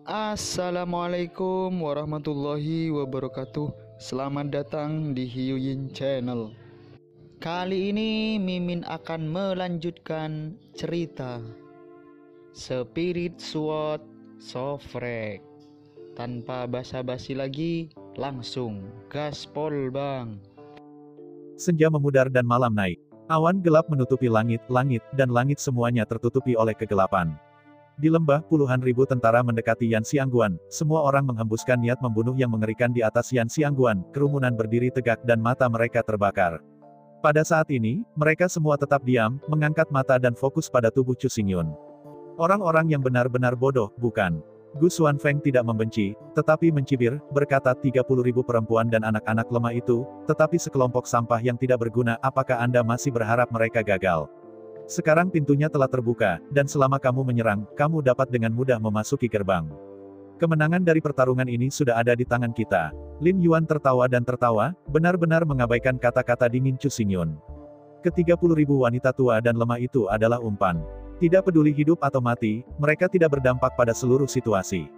Assalamualaikum warahmatullahi wabarakatuh. Selamat datang di Hyuyin Channel. Kali ini Mimin akan melanjutkan cerita Spirit Sword Sofrek. Tanpa basa-basi lagi, langsung gaspol bang. Senja memudar dan malam naik. Awan gelap menutupi langit, dan langit semuanya tertutupi oleh kegelapan. Di lembah, puluhan ribu tentara mendekati Yan Xiangguan. Semua orang menghembuskan niat membunuh yang mengerikan di atas Yan Xiangguan. Kerumunan berdiri tegak dan mata mereka terbakar. Pada saat ini, mereka semua tetap diam, mengangkat mata dan fokus pada tubuh Chu Xingyun. Orang-orang yang benar-benar bodoh, bukan? Gu Xuanfeng tidak membenci, tetapi mencibir, berkata 30.000 perempuan dan anak-anak lemah itu, tetapi sekelompok sampah yang tidak berguna, apakah Anda masih berharap mereka gagal? Sekarang pintunya telah terbuka, dan selama kamu menyerang, kamu dapat dengan mudah memasuki gerbang. Kemenangan dari pertarungan ini sudah ada di tangan kita. Lin Yuan tertawa dan tertawa, benar-benar mengabaikan kata-kata dingin Chu Xingyun. Ke-30.000 wanita tua dan lemah itu adalah umpan. Tidak peduli hidup atau mati, mereka tidak berdampak pada seluruh situasi.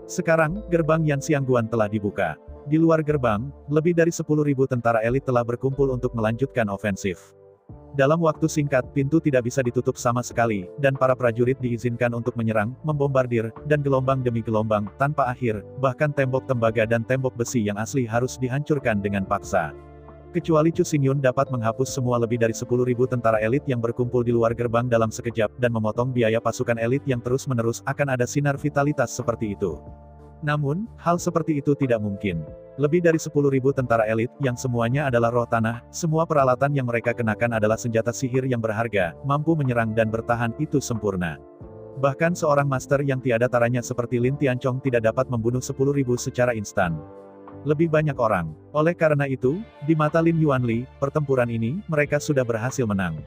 Sekarang, gerbang Yan Xiangguan telah dibuka. Di luar gerbang, lebih dari 10.000 tentara elit telah berkumpul untuk melanjutkan ofensif. Dalam waktu singkat, pintu tidak bisa ditutup sama sekali, dan para prajurit diizinkan untuk menyerang, membombardir, dan gelombang demi gelombang, tanpa akhir, bahkan tembok tembaga dan tembok besi yang asli harus dihancurkan dengan paksa. Kecuali Chu Xingyun dapat menghapus semua lebih dari 10.000 tentara elit yang berkumpul di luar gerbang dalam sekejap, dan memotong biaya pasukan elit yang terus-menerus, akan ada sinar vitalitas seperti itu. Namun, hal seperti itu tidak mungkin. Lebih dari 10.000 tentara elit, yang semuanya adalah roh tanah, semua peralatan yang mereka kenakan adalah senjata sihir yang berharga, mampu menyerang dan bertahan, itu sempurna. Bahkan seorang master yang tiada taranya seperti Lin Tianchong tidak dapat membunuh 10.000 secara instan. Lebih banyak orang. Oleh karena itu, di mata Lin Yuanli, pertempuran ini, mereka sudah berhasil menang.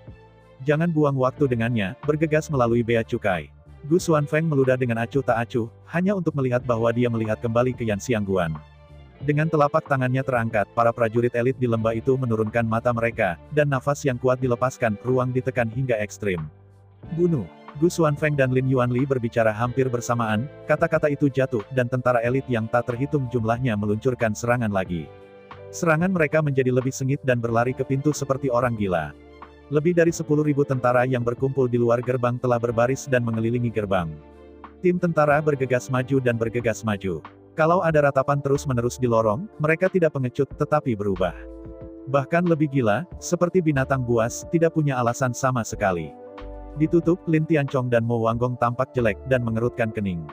Jangan buang waktu dengannya, bergegas melalui bea cukai. Gu Xuanfeng meludah dengan acuh tak acuh, hanya untuk melihat bahwa dia melihat kembali ke Yan Xiangguan. Dengan telapak tangannya terangkat, para prajurit elit di lembah itu menurunkan mata mereka, dan nafas yang kuat dilepaskan, ruang ditekan hingga ekstrim. Bunuh! Gu Xuanfeng dan Lin Yuanli berbicara hampir bersamaan, kata-kata itu jatuh, dan tentara elit yang tak terhitung jumlahnya meluncurkan serangan lagi. Serangan mereka menjadi lebih sengit dan berlari ke pintu seperti orang gila. Lebih dari 10.000 tentara yang berkumpul di luar gerbang telah berbaris dan mengelilingi gerbang. Tim tentara bergegas maju dan bergegas maju. Kalau ada ratapan terus-menerus di lorong, mereka tidak pengecut tetapi berubah. Bahkan lebih gila, seperti binatang buas, tidak punya alasan sama sekali. Ditutup, Lin Tianchong dan Mo Wanggong tampak jelek dan mengerutkan kening.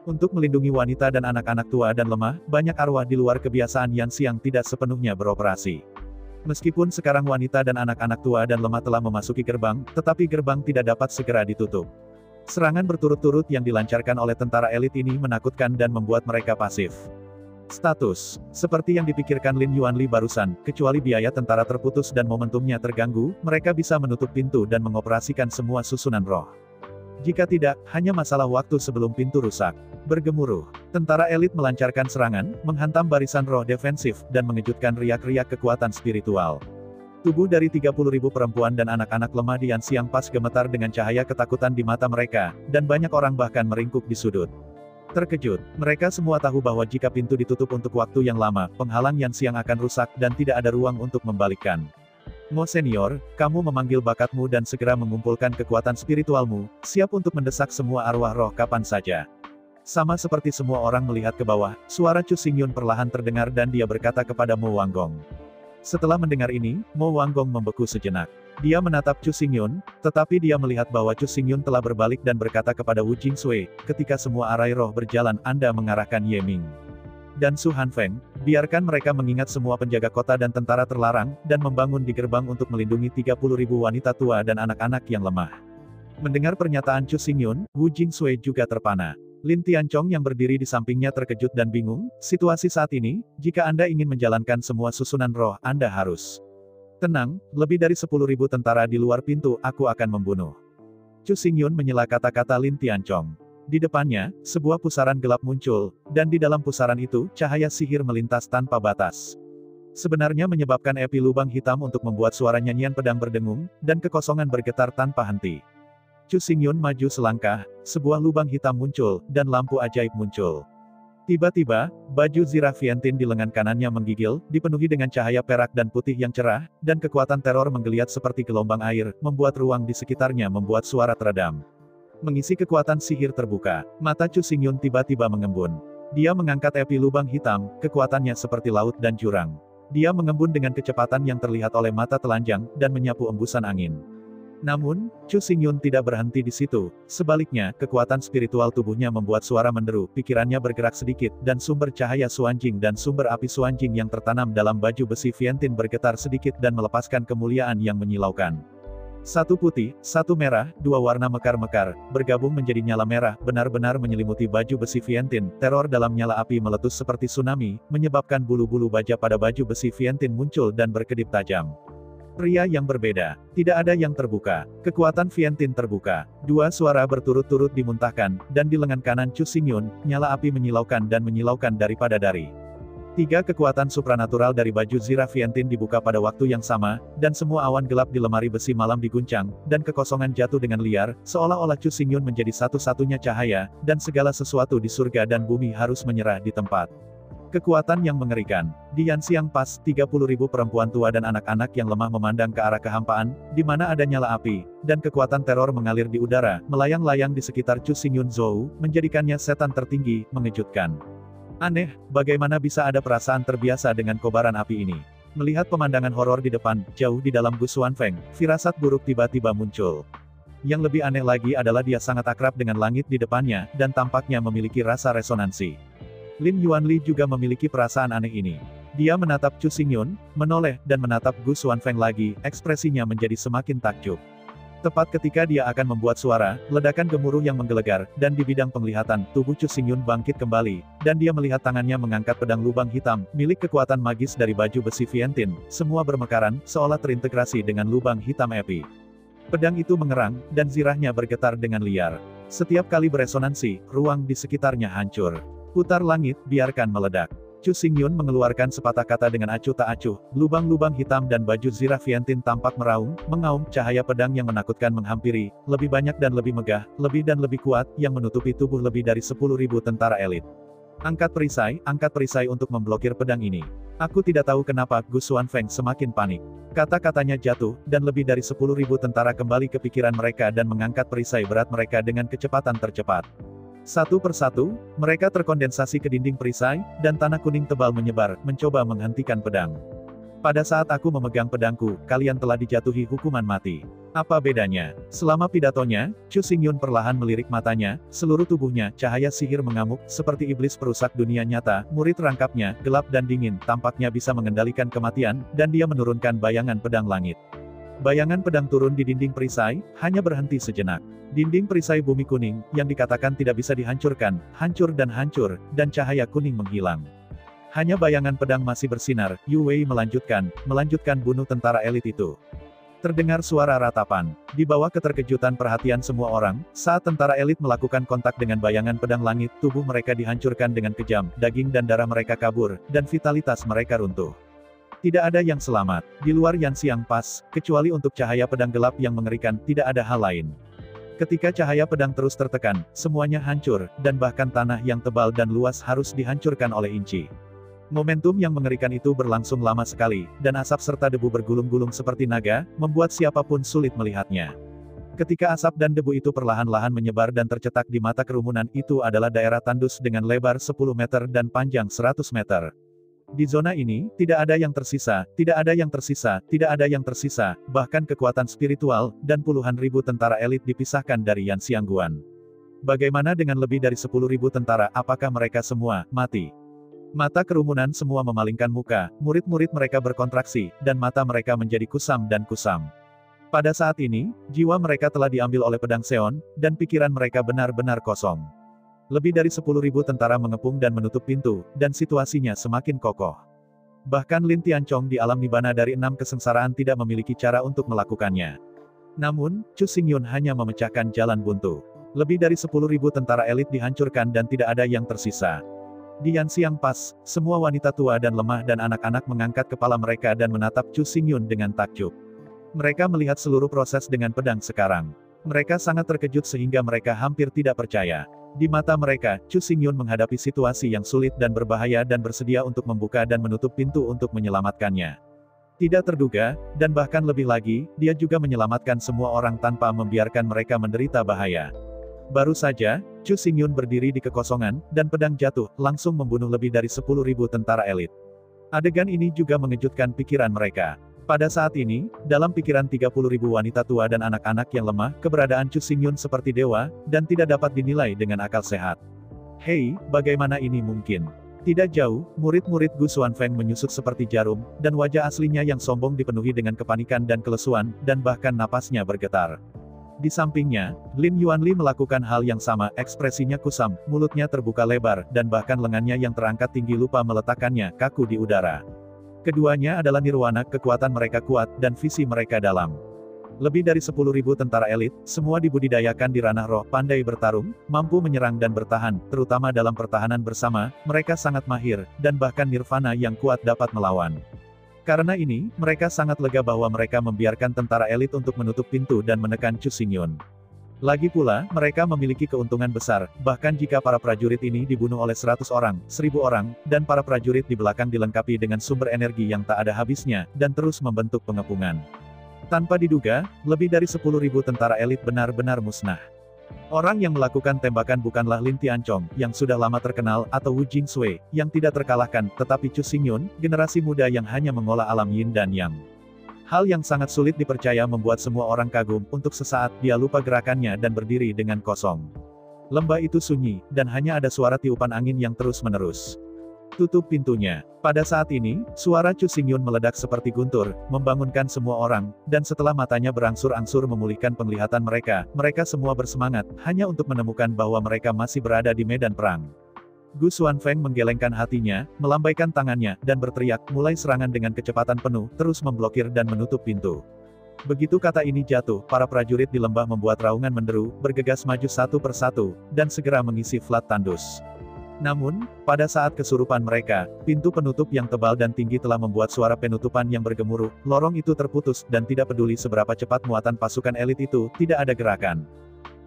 Untuk melindungi wanita dan anak-anak tua dan lemah, banyak arwah di luar kebiasaan Yan Xiang tidak sepenuhnya beroperasi. Meskipun sekarang wanita dan anak-anak tua dan lemah telah memasuki gerbang, tetapi gerbang tidak dapat segera ditutup. Serangan berturut-turut yang dilancarkan oleh tentara elit ini menakutkan dan membuat mereka pasif. Status. Seperti yang dipikirkan Lin Yuanli barusan, kecuali biaya tentara terputus dan momentumnya terganggu, mereka bisa menutup pintu dan mengoperasikan semua susunan roh. Jika tidak, hanya masalah waktu sebelum pintu rusak. Bergemuruh. Tentara elit melancarkan serangan, menghantam barisan roh defensif, dan mengejutkan riak-riak kekuatan spiritual. Tubuh dari 30.000 perempuan dan anak-anak lemah di Yan Xiang pas gemetar dengan cahaya ketakutan di mata mereka, dan banyak orang bahkan meringkuk di sudut. Terkejut, mereka semua tahu bahwa jika pintu ditutup untuk waktu yang lama, penghalang Yan Xiang akan rusak dan tidak ada ruang untuk membalikkan. Mo Senior, kamu memanggil bakatmu dan segera mengumpulkan kekuatan spiritualmu, siap untuk mendesak semua arwah roh kapan saja. Sama seperti semua orang melihat ke bawah, suara Chu Xingyun perlahan terdengar dan dia berkata kepada Mo Wanggong. Setelah mendengar ini, Mo Wanggong membeku sejenak. Dia menatap Chu Xingyun, tetapi dia melihat bahwa Chu Xingyun telah berbalik dan berkata kepada Wu Jingsui, ketika semua arai roh berjalan, Anda mengarahkan Ye Ming dan Su Hanfeng, biarkan mereka mengingat semua penjaga kota dan tentara terlarang, dan membangun di gerbang untuk melindungi 30.000 wanita tua dan anak-anak yang lemah. Mendengar pernyataan Chu Xingyun, Wu Jingsui juga terpana. Lin Tianchong yang berdiri di sampingnya terkejut dan bingung, situasi saat ini, jika Anda ingin menjalankan semua susunan roh, Anda harus tenang, lebih dari 10.000 tentara di luar pintu, aku akan membunuh. Chu Xingyun menyela kata-kata Lin Tianchong. Di depannya, sebuah pusaran gelap muncul, dan di dalam pusaran itu, cahaya sihir melintas tanpa batas. Sebenarnya menyebabkan api lubang hitam untuk membuat suara nyanyian pedang berdengung, dan kekosongan bergetar tanpa henti. Chu Xingyun maju selangkah, sebuah lubang hitam muncul, dan lampu ajaib muncul. Tiba-tiba, baju zirah Vientiane di lengan kanannya menggigil, dipenuhi dengan cahaya perak dan putih yang cerah, dan kekuatan teror menggeliat seperti gelombang air, membuat ruang di sekitarnya membuat suara teredam. Mengisi kekuatan sihir terbuka, mata Chu Xingyun tiba-tiba mengembun. Dia mengangkat api lubang hitam, kekuatannya seperti laut dan jurang. Dia mengembun dengan kecepatan yang terlihat oleh mata telanjang, dan menyapu embusan angin. Namun, Chu Xingyun tidak berhenti di situ. Sebaliknya, kekuatan spiritual tubuhnya membuat suara menderu, pikirannya bergerak sedikit, dan sumber cahaya Suanjing dan sumber api Suanjing yang tertanam dalam baju besi Vientiane bergetar sedikit dan melepaskan kemuliaan yang menyilaukan. Satu putih, satu merah, dua warna mekar-mekar, bergabung menjadi nyala merah, benar-benar menyelimuti baju besi Vientiane. Teror dalam nyala api meletus seperti tsunami, menyebabkan bulu-bulu baja pada baju besi Vientiane muncul dan berkedip tajam. Pria yang berbeda. Tidak ada yang terbuka. Kekuatan Vientiane terbuka. Dua suara berturut-turut dimuntahkan, dan di lengan kanan Chu Xingyun, nyala api menyilaukan dan menyilaukan daripada dari. Tiga kekuatan supranatural dari baju zirah Vientiane dibuka pada waktu yang sama, dan semua awan gelap di lemari besi malam diguncang, dan kekosongan jatuh dengan liar, seolah-olah Chu Xingyun menjadi satu-satunya cahaya, dan segala sesuatu di surga dan bumi harus menyerah di tempat. Kekuatan yang mengerikan. Di Yanxiang Pass, 30.000 perempuan tua dan anak-anak yang lemah memandang ke arah kehampaan, di mana ada nyala api, dan kekuatan teror mengalir di udara, melayang-layang di sekitar Chu Xingyun Zhou, menjadikannya setan tertinggi, mengejutkan. Aneh, bagaimana bisa ada perasaan terbiasa dengan kobaran api ini? Melihat pemandangan horor di depan, jauh di dalam Gu Xuanfeng, firasat buruk tiba-tiba muncul. Yang lebih aneh lagi adalah dia sangat akrab dengan langit di depannya, dan tampaknya memiliki rasa resonansi. Lin Yuanli juga memiliki perasaan aneh ini. Dia menatap Chu Xingyun, menoleh, dan menatap Gu Xuanfeng lagi, ekspresinya menjadi semakin takjub. Tepat ketika dia akan membuat suara, ledakan gemuruh yang menggelegar, dan di bidang penglihatan, tubuh Chu Xingyun bangkit kembali, dan dia melihat tangannya mengangkat pedang lubang hitam, milik kekuatan magis dari baju besi Vientiane, semua bermekaran, seolah terintegrasi dengan lubang hitam api. Pedang itu mengerang, dan zirahnya bergetar dengan liar. Setiap kali beresonansi, ruang di sekitarnya hancur. Putar langit, biarkan meledak. Chu Xingyun mengeluarkan sepatah kata dengan acuh tak acuh, lubang-lubang hitam dan baju zirah Vientiane tampak meraung, mengaum, cahaya pedang yang menakutkan menghampiri, lebih banyak dan lebih megah, lebih dan lebih kuat, yang menutupi tubuh lebih dari 10.000 tentara elit. Angkat perisai untuk memblokir pedang ini. Aku tidak tahu kenapa, Gu Xuanfeng semakin panik. Kata-katanya jatuh, dan lebih dari 10.000 tentara kembali ke pikiran mereka dan mengangkat perisai berat mereka dengan kecepatan tercepat. Satu persatu, mereka terkondensasi ke dinding perisai, dan tanah kuning tebal menyebar, mencoba menghentikan pedang. Pada saat aku memegang pedangku, kalian telah dijatuhi hukuman mati. Apa bedanya? Selama pidatonya, Chu Xingyun perlahan melirik matanya, seluruh tubuhnya, cahaya sihir mengamuk, seperti iblis perusak dunia nyata, murid rangkapnya, gelap dan dingin, tampaknya bisa mengendalikan kematian, dan dia menurunkan bayangan pedang langit. Bayangan pedang turun di dinding perisai, hanya berhenti sejenak. Dinding perisai bumi kuning, yang dikatakan tidak bisa dihancurkan, hancur, dan cahaya kuning menghilang. Hanya bayangan pedang masih bersinar. Yu Wei melanjutkan bunuh tentara elit itu. Terdengar suara ratapan. Di bawah keterkejutan perhatian semua orang, saat tentara elit melakukan kontak dengan bayangan pedang langit, tubuh mereka dihancurkan dengan kejam, daging dan darah mereka kabur, dan vitalitas mereka runtuh. Tidak ada yang selamat. Di luar Yanxiang Pass, kecuali untuk cahaya pedang gelap yang mengerikan, tidak ada hal lain. Ketika cahaya pedang terus tertekan, semuanya hancur, dan bahkan tanah yang tebal dan luas harus dihancurkan oleh inci. Momentum yang mengerikan itu berlangsung lama sekali, dan asap serta debu bergulung-gulung seperti naga, membuat siapapun sulit melihatnya. Ketika asap dan debu itu perlahan-lahan menyebar dan tercetak di mata kerumunan, itu adalah daerah tandus dengan lebar 10 meter dan panjang 100 meter. Di zona ini, tidak ada yang tersisa, bahkan kekuatan spiritual, dan puluhan ribu tentara elit dipisahkan dari Yanxiang Guan. Bagaimana dengan lebih dari 10.000 tentara, apakah mereka semua mati? Mata kerumunan semua memalingkan muka, murid-murid mereka berkontraksi, dan mata mereka menjadi kusam dan kusam. Pada saat ini, jiwa mereka telah diambil oleh pedang Seon, dan pikiran mereka benar-benar kosong. Lebih dari 10.000 tentara mengepung dan menutup pintu, dan situasinya semakin kokoh. Bahkan Lin Tianchong di alam nibana dari 6 kesengsaraan tidak memiliki cara untuk melakukannya. Namun, Chu Xingyun hanya memecahkan jalan buntu. Lebih dari 10.000 tentara elit dihancurkan dan tidak ada yang tersisa. Di Yanxiang Pass, semua wanita tua dan lemah dan anak-anak mengangkat kepala mereka dan menatap Chu Xingyun dengan takjub. Mereka melihat seluruh proses dengan pedang sekarang. Mereka sangat terkejut sehingga mereka hampir tidak percaya. Di mata mereka, Chu Xingyun menghadapi situasi yang sulit dan berbahaya dan bersedia untuk membuka dan menutup pintu untuk menyelamatkannya. Tidak terduga, dan bahkan lebih lagi, dia juga menyelamatkan semua orang tanpa membiarkan mereka menderita bahaya. Baru saja, Chu Xingyun berdiri di kekosongan, dan pedang jatuh, langsung membunuh lebih dari 10.000 tentara elit. Adegan ini juga mengejutkan pikiran mereka. Pada saat ini, dalam pikiran 30.000 wanita tua dan anak-anak yang lemah, keberadaan Chu Xingyun seperti dewa, dan tidak dapat dinilai dengan akal sehat. Hei, bagaimana ini mungkin? Tidak jauh, murid-murid Gu Xuanfeng menyusut seperti jarum, dan wajah aslinya yang sombong dipenuhi dengan kepanikan dan kelesuan, dan bahkan napasnya bergetar. Di sampingnya, Lin Yuanli melakukan hal yang sama, ekspresinya kusam, mulutnya terbuka lebar, dan bahkan lengannya yang terangkat tinggi lupa meletakkannya kaku di udara. Keduanya adalah nirwana, kekuatan mereka kuat, dan visi mereka dalam. Lebih dari 10.000 tentara elit, semua dibudidayakan di ranah roh, pandai bertarung, mampu menyerang dan bertahan, terutama dalam pertahanan bersama, mereka sangat mahir, dan bahkan nirvana yang kuat dapat melawan. Karena ini, mereka sangat lega bahwa mereka membiarkan tentara elit untuk menutup pintu dan menekan Chu Xingyun. Lagi pula, mereka memiliki keuntungan besar, bahkan jika para prajurit ini dibunuh oleh 100 orang, 1000 orang, dan para prajurit di belakang dilengkapi dengan sumber energi yang tak ada habisnya, dan terus membentuk pengepungan. Tanpa diduga, lebih dari 10.000 tentara elit benar-benar musnah. Orang yang melakukan tembakan bukanlah Lin Tianchong, yang sudah lama terkenal, atau Wu Jingsui, yang tidak terkalahkan, tetapi Chu Xingyun, generasi muda yang hanya mengolah alam yin dan yang. Hal yang sangat sulit dipercaya membuat semua orang kagum, untuk sesaat, dia lupa gerakannya dan berdiri dengan kosong. Lembah itu sunyi, dan hanya ada suara tiupan angin yang terus-menerus. Tutup pintunya. Pada saat ini, suara Chu Xingyun meledak seperti guntur, membangunkan semua orang, dan setelah matanya berangsur-angsur memulihkan penglihatan mereka, mereka semua bersemangat, hanya untuk menemukan bahwa mereka masih berada di medan perang. Gu Xuanfeng menggelengkan hatinya, melambaikan tangannya, dan berteriak, mulai serangan dengan kecepatan penuh, terus memblokir dan menutup pintu. Begitu kata ini jatuh, para prajurit di lembah membuat raungan menderu, bergegas maju satu persatu, dan segera mengisi flat tandus. Namun, pada saat kesurupan mereka, pintu penutup yang tebal dan tinggi telah membuat suara penutupan yang bergemuruh, lorong itu terputus, dan tidak peduli seberapa cepat muatan pasukan elit itu, tidak ada gerakan.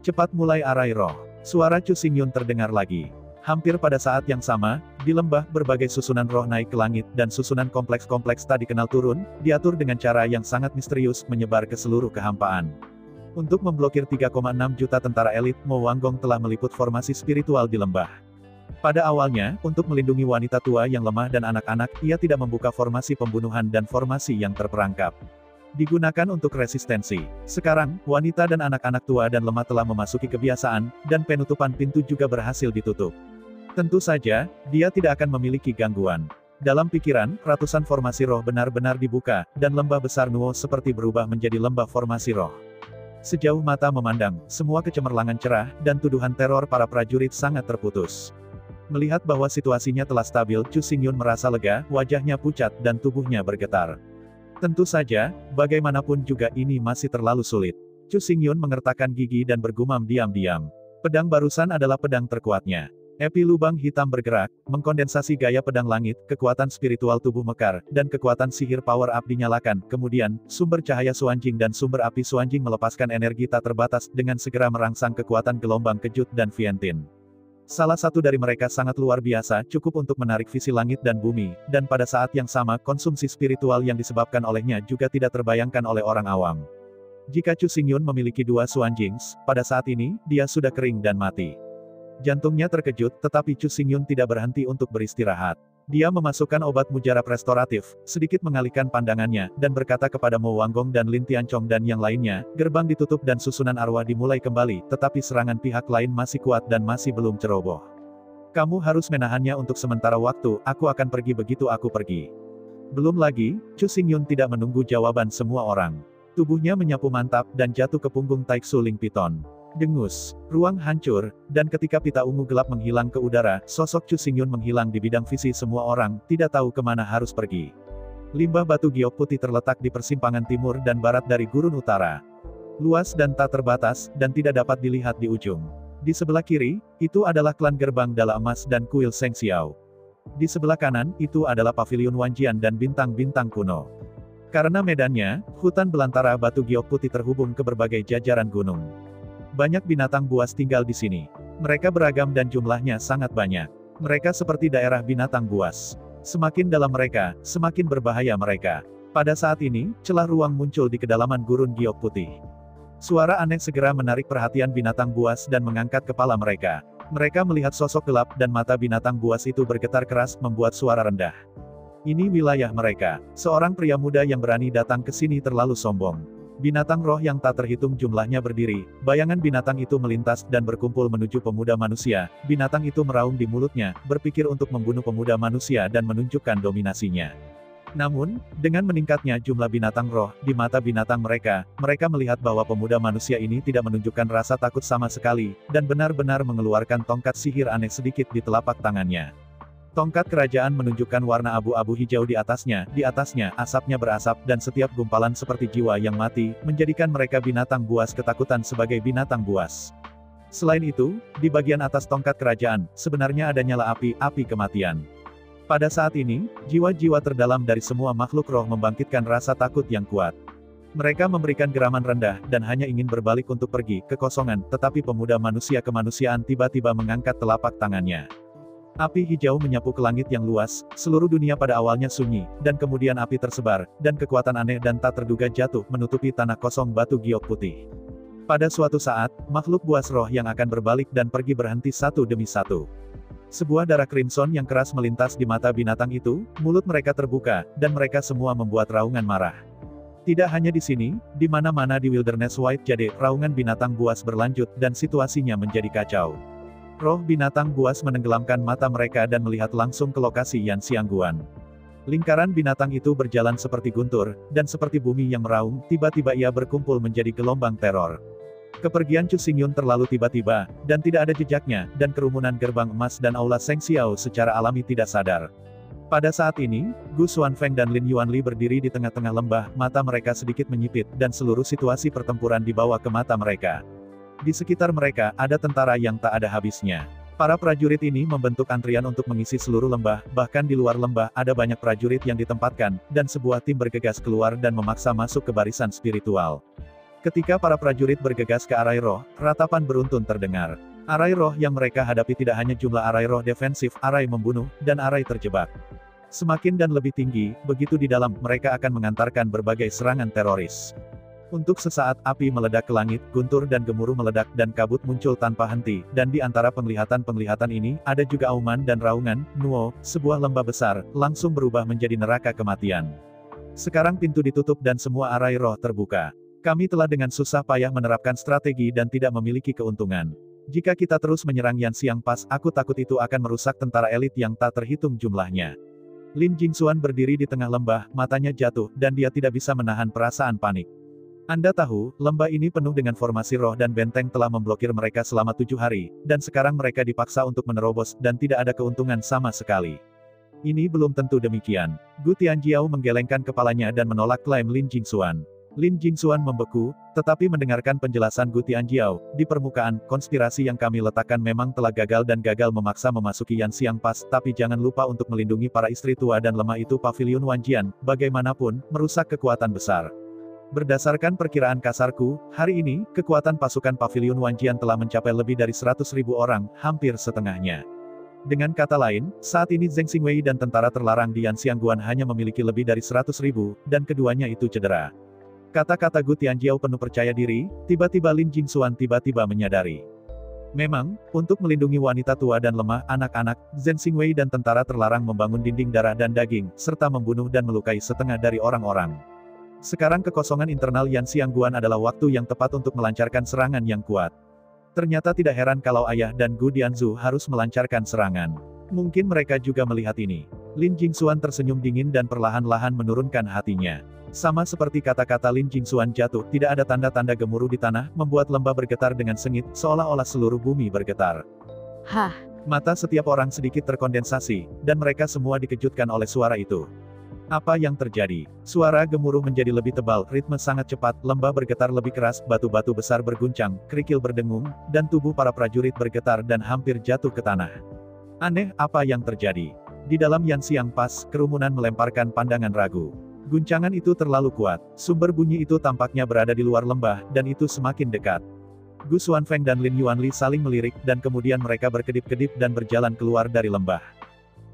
Cepat mulai arai roh. Suara Chu Xingyun terdengar lagi. Hampir pada saat yang sama, di lembah, berbagai susunan roh naik ke langit, dan susunan kompleks-kompleks tak dikenal turun, diatur dengan cara yang sangat misterius, menyebar ke seluruh kehampaan. Untuk memblokir 3,6 juta tentara elit, Mo Wanggong telah meliput formasi spiritual di lembah. Pada awalnya, untuk melindungi wanita tua yang lemah dan anak-anak, ia tidak membuka formasi pembunuhan dan formasi yang terperangkap. Digunakan untuk resistensi. Sekarang, wanita dan anak-anak tua dan lemah telah memasuki kebiasaan, dan penutupan pintu juga berhasil ditutup. Tentu saja, dia tidak akan memiliki gangguan. Dalam pikiran, ratusan formasi roh benar-benar dibuka, dan lembah besar Nuo seperti berubah menjadi lembah formasi roh. Sejauh mata memandang, semua kecemerlangan cerah, dan tuduhan teror para prajurit sangat terputus. Melihat bahwa situasinya telah stabil, Chu Xingyun merasa lega, wajahnya pucat, dan tubuhnya bergetar. Tentu saja, bagaimanapun juga ini masih terlalu sulit. Chu Xingyun mengertakkan gigi dan bergumam diam-diam. Pedang barusan adalah pedang terkuatnya. Epi lubang hitam bergerak, mengkondensasi gaya pedang langit, kekuatan spiritual tubuh mekar, dan kekuatan sihir power up dinyalakan, kemudian, sumber cahaya Suanjing dan sumber api Suanjing melepaskan energi tak terbatas, dengan segera merangsang kekuatan gelombang kejut dan Vientin. Salah satu dari mereka sangat luar biasa, cukup untuk menarik visi langit dan bumi, dan pada saat yang sama, konsumsi spiritual yang disebabkan olehnya juga tidak terbayangkan oleh orang awam. Jika Chu Xingyun memiliki dua Suanjings, pada saat ini, dia sudah kering dan mati. Jantungnya terkejut, tetapi Chu Xingyun tidak berhenti untuk beristirahat. Dia memasukkan obat mujarab restoratif, sedikit mengalihkan pandangannya, dan berkata kepada Mo Wanggong dan Lin Tianchong dan yang lainnya, gerbang ditutup dan susunan arwah dimulai kembali, tetapi serangan pihak lain masih kuat dan masih belum ceroboh. Kamu harus menahannya untuk sementara waktu, aku akan pergi begitu aku pergi. Belum lagi, Chu Xingyun tidak menunggu jawaban semua orang. Tubuhnya menyapu mantap, dan jatuh ke punggung Taiksu Ling Piton. Dengus, ruang hancur, dan ketika pita ungu gelap menghilang ke udara, sosok Chu Xingyun menghilang di bidang visi semua orang, tidak tahu kemana harus pergi. Limbah batu giok putih terletak di persimpangan timur dan barat dari gurun utara. Luas dan tak terbatas, dan tidak dapat dilihat di ujung. Di sebelah kiri, itu adalah klan gerbang Dala Emas dan kuil Seng Xiao. Di sebelah kanan, itu adalah pavilion Wanjian dan bintang-bintang kuno. Karena medannya, hutan belantara batu giok putih terhubung ke berbagai jajaran gunung. Banyak binatang buas tinggal di sini. Mereka beragam dan jumlahnya sangat banyak. Mereka seperti daerah binatang buas. Semakin dalam mereka, semakin berbahaya mereka. Pada saat ini, celah ruang muncul di kedalaman gurun giok putih. Suara aneh segera menarik perhatian binatang buas dan mengangkat kepala mereka. Mereka melihat sosok gelap dan mata binatang buas itu bergetar keras membuat suara rendah. Ini wilayah mereka. Seorang pria muda yang berani datang ke sini terlalu sombong. Binatang roh yang tak terhitung jumlahnya berdiri. Bayangan binatang itu melintas dan berkumpul menuju pemuda manusia. Binatang itu meraung di mulutnya, berpikir untuk membunuh pemuda manusia dan menunjukkan dominasinya. Namun, dengan meningkatnya jumlah binatang roh di mata binatang mereka melihat bahwa pemuda manusia ini tidak menunjukkan rasa takut sama sekali, dan benar-benar mengeluarkan tongkat sihir aneh sedikit di telapak tangannya. Tongkat kerajaan menunjukkan warna abu-abu hijau di atasnya, asapnya berasap dan setiap gumpalan seperti jiwa yang mati, menjadikan mereka binatang buas ketakutan sebagai binatang buas. Selain itu, di bagian atas tongkat kerajaan, sebenarnya ada nyala api kematian. Pada saat ini, jiwa-jiwa terdalam dari semua makhluk roh membangkitkan rasa takut yang kuat. Mereka memberikan geraman rendah, dan hanya ingin berbalik untuk pergi ke kosongan, tetapi pemuda manusia kemanusiaan tiba-tiba mengangkat telapak tangannya. Api hijau menyapu ke langit yang luas, seluruh dunia pada awalnya sunyi, dan kemudian api tersebar, dan kekuatan aneh dan tak terduga jatuh menutupi tanah kosong batu giok putih. Pada suatu saat, makhluk buas roh yang akan berbalik dan pergi berhenti satu demi satu. Sebuah darah crimson yang keras melintas di mata binatang itu, mulut mereka terbuka, dan mereka semua membuat raungan marah. Tidak hanya di sini, di mana-mana di Wilderness White Jade, raungan binatang buas berlanjut, dan situasinya menjadi kacau. Roh binatang buas menenggelamkan mata mereka dan melihat langsung ke lokasi Yan Xiangguan. Lingkaran binatang itu berjalan seperti guntur, dan seperti bumi yang meraung, tiba-tiba ia berkumpul menjadi gelombang teror. Kepergian Chu Xingyun terlalu tiba-tiba, dan tidak ada jejaknya, dan kerumunan gerbang emas dan aula Seng Xiao secara alami tidak sadar. Pada saat ini, Gu Xuanfeng dan Lin Yuanli berdiri di tengah-tengah lembah, mata mereka sedikit menyipit, dan seluruh situasi pertempuran dibawa ke mata mereka. Di sekitar mereka, ada tentara yang tak ada habisnya. Para prajurit ini membentuk antrian untuk mengisi seluruh lembah, bahkan di luar lembah, ada banyak prajurit yang ditempatkan, dan sebuah tim bergegas keluar dan memaksa masuk ke barisan spiritual. Ketika para prajurit bergegas ke arai roh, ratapan beruntun terdengar. Arai roh yang mereka hadapi tidak hanya jumlah arai roh defensif, arai membunuh, dan arai terjebak. Semakin dan lebih tinggi, begitu di dalam, mereka akan mengantarkan berbagai serangan teroris. Untuk sesaat, api meledak ke langit, guntur dan gemuruh meledak, dan kabut muncul tanpa henti, dan di antara penglihatan-penglihatan ini, ada juga auman dan raungan, Nuo, sebuah lembah besar, langsung berubah menjadi neraka kematian. Sekarang pintu ditutup dan semua arai roh terbuka. Kami telah dengan susah payah menerapkan strategi dan tidak memiliki keuntungan. Jika kita terus menyerang Yan Xiang Pass, aku takut itu akan merusak tentara elit yang tak terhitung jumlahnya. Lin Jingxuan berdiri di tengah lembah, matanya jatuh, dan dia tidak bisa menahan perasaan panik. Anda tahu, lembah ini penuh dengan formasi roh dan benteng telah memblokir mereka selama 7 hari, dan sekarang mereka dipaksa untuk menerobos, dan tidak ada keuntungan sama sekali. Ini belum tentu demikian. Gu Tianjiao menggelengkan kepalanya dan menolak klaim Lin Jingxuan. Lin Jingxuan membeku, tetapi mendengarkan penjelasan Gu Tianjiao, di permukaan, konspirasi yang kami letakkan memang telah gagal dan gagal memaksa memasuki Yan Xiang Pass, tapi jangan lupa untuk melindungi para istri tua dan lemah itu Pavilion Wanjian, bagaimanapun, merusak kekuatan besar. Berdasarkan perkiraan kasarku, hari ini, kekuatan pasukan Pavilion Wanjian telah mencapai lebih dari 100.000 orang, hampir setengahnya. Dengan kata lain, saat ini Zheng Xingwei dan tentara terlarang di Yan Xiangguan hanya memiliki lebih dari 100.000, dan keduanya itu cedera. Kata-kata Gu Tianjiao penuh percaya diri, tiba-tiba Lin Jingxuan tiba-tiba menyadari. Memang, untuk melindungi wanita tua dan lemah, anak-anak, Zheng Xingwei dan tentara terlarang membangun dinding darah dan daging, serta membunuh dan melukai setengah dari orang-orang. Sekarang kekosongan internal Yan Xiangguan adalah waktu yang tepat untuk melancarkan serangan yang kuat. Ternyata tidak heran kalau ayah dan Gu Dianzu harus melancarkan serangan. Mungkin mereka juga melihat ini. Lin Jingxuan tersenyum dingin dan perlahan-lahan menurunkan hatinya. Sama seperti kata-kata Lin Jingxuan jatuh, tidak ada tanda-tanda gemuruh di tanah, membuat lembah bergetar dengan sengit, seolah-olah seluruh bumi bergetar. Hah? Mata setiap orang sedikit terkondensasi, dan mereka semua dikejutkan oleh suara itu. Apa yang terjadi? Suara gemuruh menjadi lebih tebal, ritme sangat cepat, lembah bergetar lebih keras, batu-batu besar berguncang, kerikil berdengung, dan tubuh para prajurit bergetar dan hampir jatuh ke tanah. Aneh, apa yang terjadi? Di dalam Yan Xiang Pass, kerumunan melemparkan pandangan ragu. Guncangan itu terlalu kuat, sumber bunyi itu tampaknya berada di luar lembah, dan itu semakin dekat. Gu Xuanfeng dan Lin Yuanli saling melirik, dan kemudian mereka berkedip-kedip dan berjalan keluar dari lembah.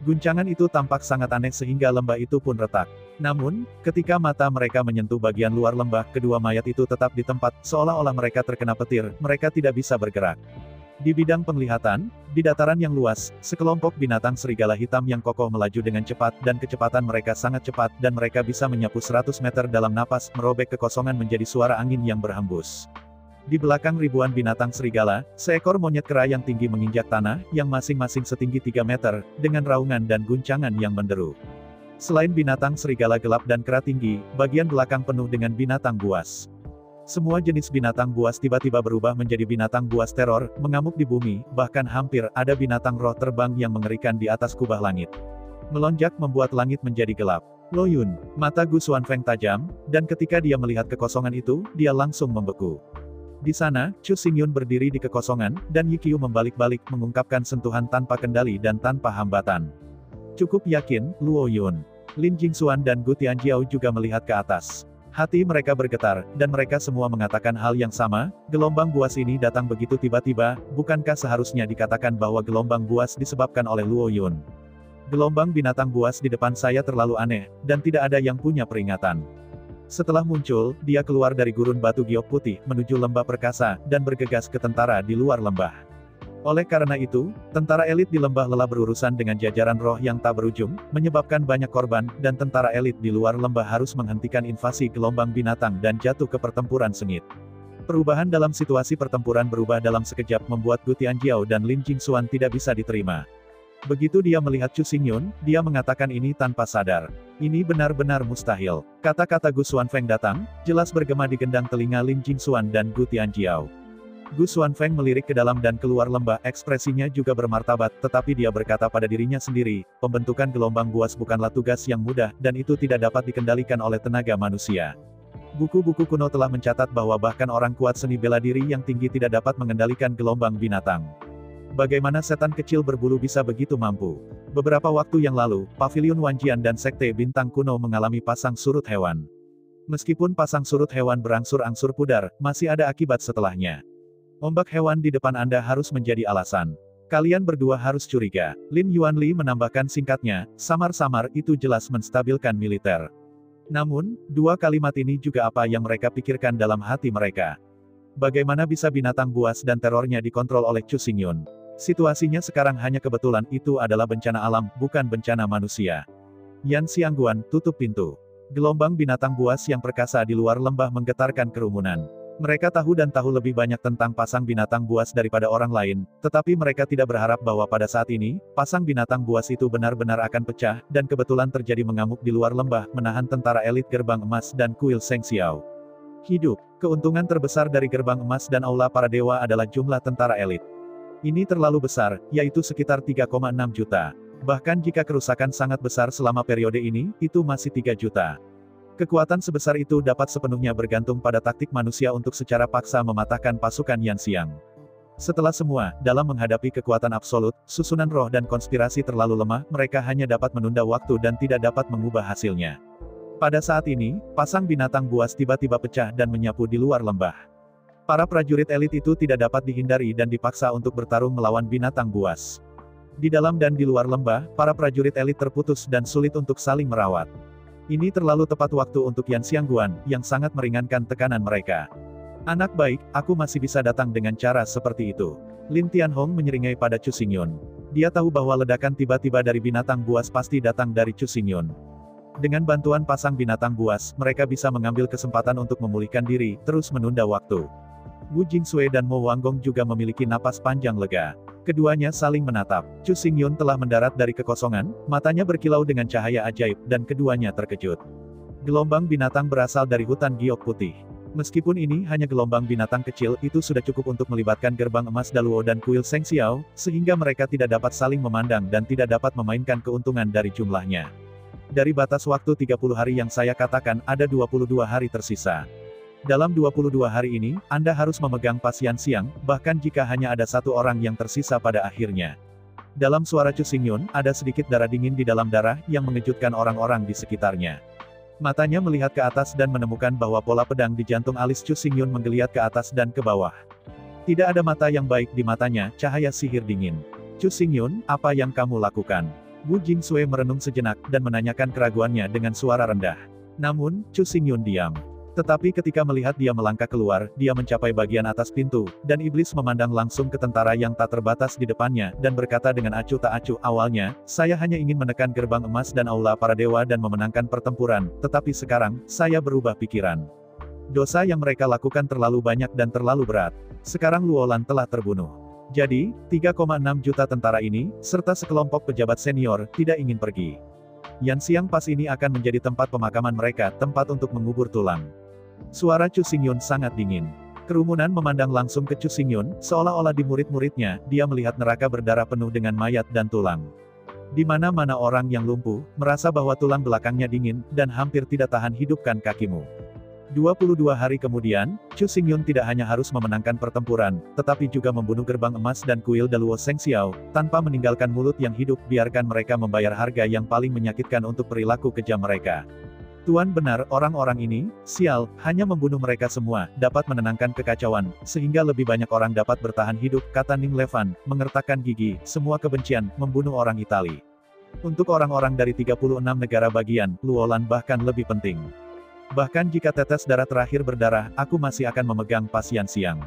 Guncangan itu tampak sangat aneh sehingga lembah itu pun retak. Namun, ketika mata mereka menyentuh bagian luar lembah, kedua mayat itu tetap di tempat, seolah-olah mereka terkena petir, mereka tidak bisa bergerak. Di bidang penglihatan, di dataran yang luas, sekelompok binatang serigala hitam yang kokoh melaju dengan cepat, dan kecepatan mereka sangat cepat, dan mereka bisa menyapu 100 meter dalam napas, merobek kekosongan menjadi suara angin yang berhembus. Di belakang ribuan binatang serigala, seekor monyet kera yang tinggi menginjak tanah, yang masing-masing setinggi 3 meter, dengan raungan dan guncangan yang menderu. Selain binatang serigala gelap dan kera tinggi, bagian belakang penuh dengan binatang buas. Semua jenis binatang buas tiba-tiba berubah menjadi binatang buas teror, mengamuk di bumi, bahkan hampir ada binatang roh terbang yang mengerikan di atas kubah langit. Melonjak membuat langit menjadi gelap. Lo Yun, mata Gu Xuanfeng tajam, dan ketika dia melihat kekosongan itu, dia langsung membeku. Di sana, Chu Xingyun berdiri di kekosongan, dan Yi Qiu membalik-balik mengungkapkan sentuhan tanpa kendali dan tanpa hambatan. Cukup yakin, Luo Yun. Lin Jingxuan dan Gu Tianjiao juga melihat ke atas. Hati mereka bergetar, dan mereka semua mengatakan hal yang sama, gelombang buas ini datang begitu tiba-tiba, bukankah seharusnya dikatakan bahwa gelombang buas disebabkan oleh Luo Yun? Gelombang binatang buas di depan saya terlalu aneh, dan tidak ada yang punya peringatan. Setelah muncul, dia keluar dari gurun batu giok putih, menuju lembah perkasa, dan bergegas ke tentara di luar lembah. Oleh karena itu, tentara elit di lembah lelah berurusan dengan jajaran roh yang tak berujung, menyebabkan banyak korban, dan tentara elit di luar lembah harus menghentikan invasi gelombang binatang dan jatuh ke pertempuran sengit. Perubahan dalam situasi pertempuran berubah dalam sekejap membuat Gu Tianjiao dan Lin Jingxuan tidak bisa diterima. Begitu dia melihat Chu Xingyun, dia mengatakan ini tanpa sadar. Ini benar-benar mustahil. Kata-kata Gu Xuanfeng datang, jelas bergema di gendang telinga Lin Jingxuan dan Gu Tianjiao. Gu Xuanfeng melirik ke dalam dan keluar lembah, ekspresinya juga bermartabat, tetapi dia berkata pada dirinya sendiri, pembentukan gelombang buas bukanlah tugas yang mudah, dan itu tidak dapat dikendalikan oleh tenaga manusia. Buku-buku kuno telah mencatat bahwa bahkan orang kuat seni bela diri yang tinggi tidak dapat mengendalikan gelombang binatang. Bagaimana setan kecil berbulu bisa begitu mampu? Beberapa waktu yang lalu, Pavilion Wanjian dan Sekte Bintang Kuno mengalami pasang surut hewan. Meskipun pasang surut hewan berangsur-angsur pudar, masih ada akibat setelahnya. Ombak hewan di depan Anda harus menjadi alasan. Kalian berdua harus curiga. Lin Yuanli menambahkan singkatnya, samar-samar itu jelas menstabilkan militer. Namun, dua kalimat ini juga apa yang mereka pikirkan dalam hati mereka. Bagaimana bisa binatang buas dan terornya dikontrol oleh Chu Xingyun? Situasinya sekarang hanya kebetulan, itu adalah bencana alam, bukan bencana manusia. Yan Xiangguan, tutup pintu. Gelombang binatang buas yang perkasa di luar lembah menggetarkan kerumunan. Mereka tahu dan tahu lebih banyak tentang pasang binatang buas daripada orang lain, tetapi mereka tidak berharap bahwa pada saat ini, pasang binatang buas itu benar-benar akan pecah, dan kebetulan terjadi mengamuk di luar lembah, menahan tentara elit Gerbang Emas dan Kuil Seng Xiao. Hidup, keuntungan terbesar dari Gerbang Emas dan Aula Para Dewa adalah jumlah tentara elit. Ini terlalu besar, yaitu sekitar 3,6 juta. Bahkan jika kerusakan sangat besar selama periode ini, itu masih 3 juta. Kekuatan sebesar itu dapat sepenuhnya bergantung pada taktik manusia untuk secara paksa mematahkan pasukan Yan Xiang. Setelah semua, dalam menghadapi kekuatan absolut, susunan roh dan konspirasi terlalu lemah, mereka hanya dapat menunda waktu dan tidak dapat mengubah hasilnya. Pada saat ini, pasang binatang buas tiba-tiba pecah dan menyapu di luar lembah. Para prajurit elit itu tidak dapat dihindari dan dipaksa untuk bertarung melawan binatang buas. Di dalam dan di luar lembah, para prajurit elit terputus dan sulit untuk saling merawat. Ini terlalu tepat waktu untuk Yan Xiangguan, yang sangat meringankan tekanan mereka. Anak baik, aku masih bisa datang dengan cara seperti itu. Lin Tianhong menyeringai pada Chu Xingyun. Dia tahu bahwa ledakan tiba-tiba dari binatang buas pasti datang dari Chu Xingyun. Dengan bantuan pasang binatang buas, mereka bisa mengambil kesempatan untuk memulihkan diri, terus menunda waktu. Wu Jingsui dan Mo Wanggong juga memiliki napas panjang lega. Keduanya saling menatap. Chu Xingyun telah mendarat dari kekosongan, matanya berkilau dengan cahaya ajaib, dan keduanya terkejut. Gelombang binatang berasal dari hutan giok putih. Meskipun ini hanya gelombang binatang kecil, itu sudah cukup untuk melibatkan Gerbang Emas Daluo dan Kuil Seng Xiao, sehingga mereka tidak dapat saling memandang dan tidak dapat memainkan keuntungan dari jumlahnya. Dari batas waktu 30 hari yang saya katakan, ada 22 hari tersisa. Dalam 22 hari ini, Anda harus memegang pas Yan Xiang, bahkan jika hanya ada satu orang yang tersisa pada akhirnya. Dalam suara Chu Xingyun, ada sedikit darah dingin di dalam darah, yang mengejutkan orang-orang di sekitarnya. Matanya melihat ke atas dan menemukan bahwa pola pedang di jantung alis Chu Xingyun menggeliat ke atas dan ke bawah. Tidak ada mata yang baik di matanya, cahaya sihir dingin. Chu Xingyun, apa yang kamu lakukan? Wu Jingsui merenung sejenak, dan menanyakan keraguannya dengan suara rendah. Namun, Chu Xingyun diam. Tetapi ketika melihat dia melangkah keluar, dia mencapai bagian atas pintu, dan iblis memandang langsung ke tentara yang tak terbatas di depannya, dan berkata dengan acuh tak acuh, awalnya, saya hanya ingin menekan gerbang emas dan aula para dewa dan memenangkan pertempuran, tetapi sekarang, saya berubah pikiran. Dosa yang mereka lakukan terlalu banyak dan terlalu berat. Sekarang Luolan telah terbunuh. Jadi, 3,6 juta tentara ini, serta sekelompok pejabat senior, tidak ingin pergi. Yan Xiang Pas ini akan menjadi tempat pemakaman mereka, tempat untuk mengubur tulang. Suara Chu Xingyun sangat dingin. Kerumunan memandang langsung ke Chu Xingyun, seolah-olah di murid-muridnya, dia melihat neraka berdarah penuh dengan mayat dan tulang. Di mana-mana orang yang lumpuh, merasa bahwa tulang belakangnya dingin, dan hampir tidak tahan hidupkan kakimu. 22 hari kemudian, Chu Xingyun tidak hanya harus memenangkan pertempuran, tetapi juga membunuh gerbang emas dan kuil Daluo Shengxiao, tanpa meninggalkan mulut yang hidup, biarkan mereka membayar harga yang paling menyakitkan untuk perilaku kejam mereka. Tuan benar, orang-orang ini, sial, hanya membunuh mereka semua, dapat menenangkan kekacauan, sehingga lebih banyak orang dapat bertahan hidup, kata Ning Levan, mengertakkan gigi, semua kebencian, membunuh orang Itali. Untuk orang-orang dari 36 negara bagian, Luolan bahkan lebih penting. Bahkan jika tetes darah terakhir berdarah, aku masih akan memegang pas Yan Xiang.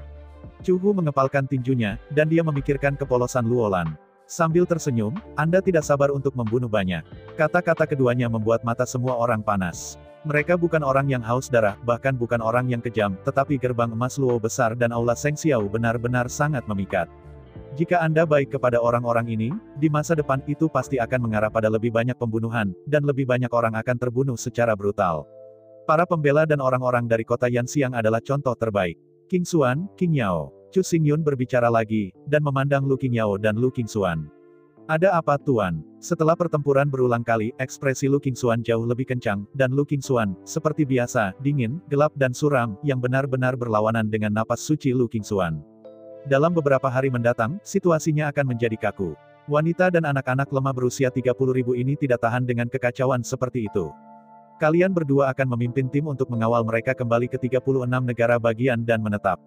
Chu Hu mengepalkan tinjunya, dan dia memikirkan kepolosan Luolan. Sambil tersenyum, Anda tidak sabar untuk membunuh banyak. Kata-kata keduanya membuat mata semua orang panas. Mereka bukan orang yang haus darah, bahkan bukan orang yang kejam, tetapi gerbang emas Luo besar dan aula Shengxiao benar-benar sangat memikat. Jika Anda baik kepada orang-orang ini, di masa depan itu pasti akan mengarah pada lebih banyak pembunuhan, dan lebih banyak orang akan terbunuh secara brutal. Para pembela dan orang-orang dari kota Yan Xiang adalah contoh terbaik. King Xuan, King Yao. Chu Xingyun berbicara lagi, dan memandang Lu Qingyao dan Lu Qingxuan. Ada apa Tuan? Setelah pertempuran berulang kali, ekspresi Lu Qingxuan jauh lebih kencang, dan Lu Qingxuan, seperti biasa, dingin, gelap dan suram, yang benar-benar berlawanan dengan napas suci Lu Qingxuan. Dalam beberapa hari mendatang, situasinya akan menjadi kaku. Wanita dan anak-anak lemah berusia 30.000 ini tidak tahan dengan kekacauan seperti itu. Kalian berdua akan memimpin tim untuk mengawal mereka kembali ke 36 negara bagian dan menetap.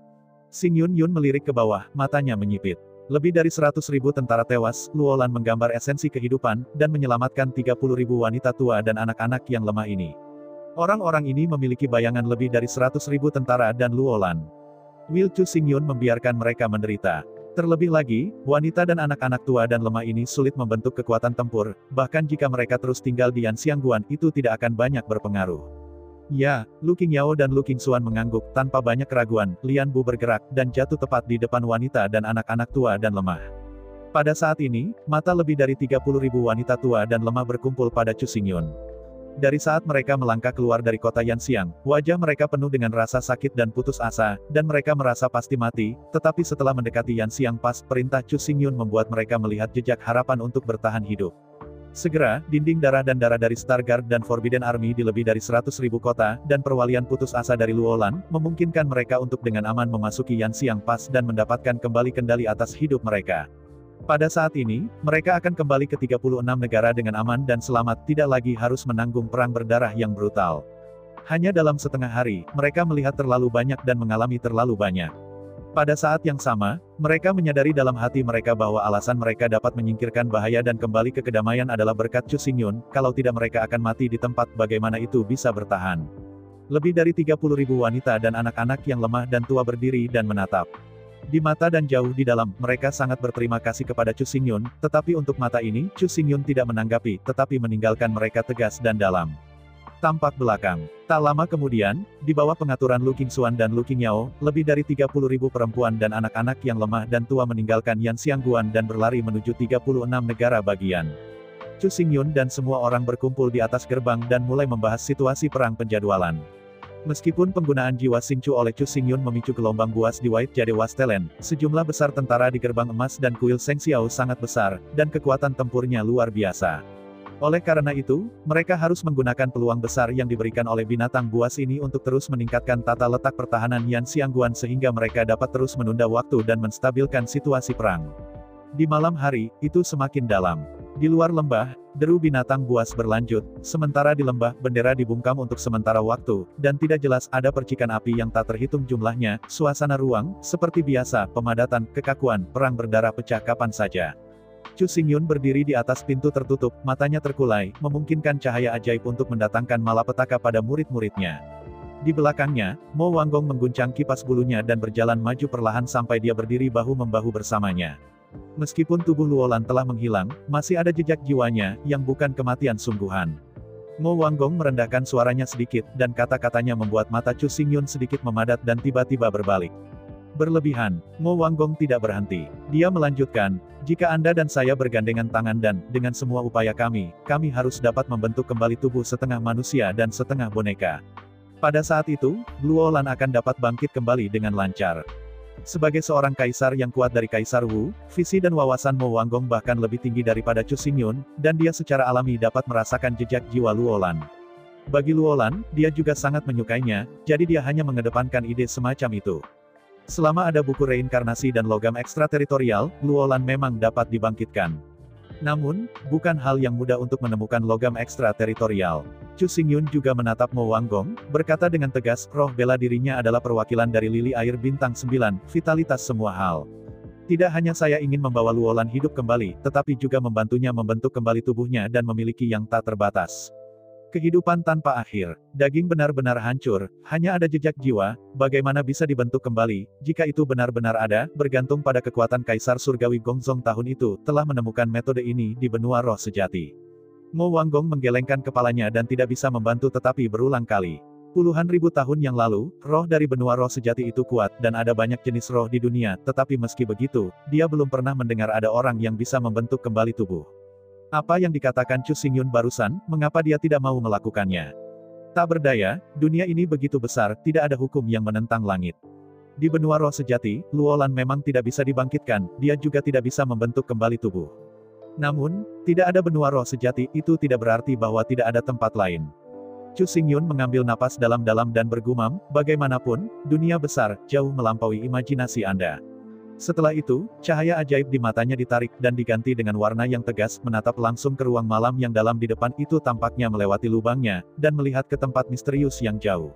Xingyun Yun melirik ke bawah, matanya menyipit. Lebih dari 100.000 tentara tewas, Luolan menggambar esensi kehidupan, dan menyelamatkan 30.000 wanita tua dan anak-anak yang lemah ini. Orang-orang ini memiliki bayangan lebih dari 100.000 tentara dan Luolan. Will Chu Xingyun membiarkan mereka menderita. Terlebih lagi, wanita dan anak-anak tua dan lemah ini sulit membentuk kekuatan tempur, bahkan jika mereka terus tinggal di Yan Xiangguan, itu tidak akan banyak berpengaruh. Ya, Lu Qingyao dan Lu Qingxuan mengangguk, tanpa banyak keraguan, Lian Bu bergerak, dan jatuh tepat di depan wanita dan anak-anak tua dan lemah. Pada saat ini, mata lebih dari 30.000 wanita tua dan lemah berkumpul pada Chu Xingyun. Dari saat mereka melangkah keluar dari kota Yan Xiang, wajah mereka penuh dengan rasa sakit dan putus asa, dan mereka merasa pasti mati, tetapi setelah mendekati Yan Xiang Pas, perintah Chu Xingyun membuat mereka melihat jejak harapan untuk bertahan hidup. Segera, dinding darah dan darah dari Stargard dan Forbidden Army di lebih dari 100.000 kota, dan perwalian putus asa dari Luolan, memungkinkan mereka untuk dengan aman memasuki Yan Xiang Pas dan mendapatkan kembali kendali atas hidup mereka. Pada saat ini, mereka akan kembali ke 36 negara dengan aman dan selamat, tidak lagi harus menanggung perang berdarah yang brutal. Hanya dalam setengah hari, mereka melihat terlalu banyak dan mengalami terlalu banyak. Pada saat yang sama, mereka menyadari dalam hati mereka bahwa alasan mereka dapat menyingkirkan bahaya dan kembali ke kedamaian adalah berkat Chu Xingyun, kalau tidak mereka akan mati di tempat, bagaimana itu bisa bertahan. Lebih dari 30.000 wanita dan anak-anak yang lemah dan tua berdiri dan menatap. Di mata dan jauh di dalam, mereka sangat berterima kasih kepada Chu Xingyun, tetapi untuk mata ini, Chu Xingyun tidak menanggapi, tetapi meninggalkan mereka tegas dan dalam. Tampak belakang. Tak lama kemudian, di bawah pengaturan Lu Qingxuan dan Lu Qingyao, lebih dari 30.000 perempuan dan anak-anak yang lemah dan tua meninggalkan Yan Xiangguan dan berlari menuju 36 negara bagian. Chu Xingyun dan semua orang berkumpul di atas gerbang dan mulai membahas situasi perang penjadwalan. Meskipun penggunaan jiwa Xingqiu oleh Chu Xingyun memicu gelombang buas di White Jade Wasteland, sejumlah besar tentara di gerbang emas dan kuil Shengxiao sangat besar, dan kekuatan tempurnya luar biasa. Oleh karena itu, mereka harus menggunakan peluang besar yang diberikan oleh binatang buas ini untuk terus meningkatkan tata letak pertahanan Yan Xiangguan sehingga mereka dapat terus menunda waktu dan menstabilkan situasi perang. Di malam hari, itu semakin dalam. Di luar lembah, Deru binatang buas berlanjut, sementara di lembah, bendera dibungkam untuk sementara waktu, dan tidak jelas ada percikan api yang tak terhitung jumlahnya. Suasana ruang, seperti biasa, pemadatan, kekakuan, perang berdarah pecah kapan saja. Chu Xingyun berdiri di atas pintu tertutup, matanya terkulai, memungkinkan cahaya ajaib untuk mendatangkan malapetaka pada murid-muridnya. Di belakangnya, Mo Wanggong mengguncang kipas bulunya dan berjalan maju perlahan sampai dia berdiri bahu-membahu bersamanya. Meskipun tubuh Luolan telah menghilang, masih ada jejak jiwanya, yang bukan kematian sungguhan. Mo Wanggong merendahkan suaranya sedikit, dan kata-katanya membuat mata Chu Xingyun sedikit memadat dan tiba-tiba berbalik. Berlebihan, Mo Wanggong tidak berhenti. Dia melanjutkan, jika Anda dan saya bergandengan tangan dan, dengan semua upaya kami harus dapat membentuk kembali tubuh setengah manusia dan setengah boneka. Pada saat itu, Luolan akan dapat bangkit kembali dengan lancar. Sebagai seorang kaisar yang kuat dari Kaisar Wu, visi dan wawasan Mo Wanggong bahkan lebih tinggi daripada Chu Xingyun, dan dia secara alami dapat merasakan jejak jiwa Luolan. Bagi Luolan, dia juga sangat menyukainya, jadi dia hanya mengedepankan ide semacam itu. Selama ada buku reinkarnasi dan logam ekstrateritorial, Luolan memang dapat dibangkitkan. Namun, bukan hal yang mudah untuk menemukan logam ekstrateritorial. Chu Xingyun juga menatap Mo Wanggong, berkata dengan tegas, roh bela dirinya adalah perwakilan dari lili air bintang 9, vitalitas semua hal. Tidak hanya saya ingin membawa Luolan hidup kembali, tetapi juga membantunya membentuk kembali tubuhnya dan memiliki yang tak terbatas. Kehidupan tanpa akhir, daging benar-benar hancur, hanya ada jejak jiwa, bagaimana bisa dibentuk kembali, jika itu benar-benar ada, bergantung pada kekuatan Kaisar Surgawi Gongzong tahun itu, telah menemukan metode ini di benua roh sejati. Mo Wanggong menggelengkan kepalanya dan tidak bisa membantu tetapi berulang kali. Puluhan ribu tahun yang lalu, roh dari benua roh sejati itu kuat, dan ada banyak jenis roh di dunia, tetapi meski begitu, dia belum pernah mendengar ada orang yang bisa membentuk kembali tubuh. Apa yang dikatakan Chu Xingyun barusan, mengapa dia tidak mau melakukannya? Tak berdaya, dunia ini begitu besar, tidak ada hukum yang menentang langit. Di benua roh sejati, Luolan memang tidak bisa dibangkitkan, dia juga tidak bisa membentuk kembali tubuh. Namun, tidak ada benua roh sejati, itu tidak berarti bahwa tidak ada tempat lain. Chu Xingyun mengambil napas dalam-dalam dan bergumam, bagaimanapun, dunia besar, jauh melampaui imajinasi Anda. Setelah itu, cahaya ajaib di matanya ditarik, dan diganti dengan warna yang tegas, menatap langsung ke ruang malam yang dalam di depan itu tampaknya melewati lubangnya, dan melihat ke tempat misterius yang jauh.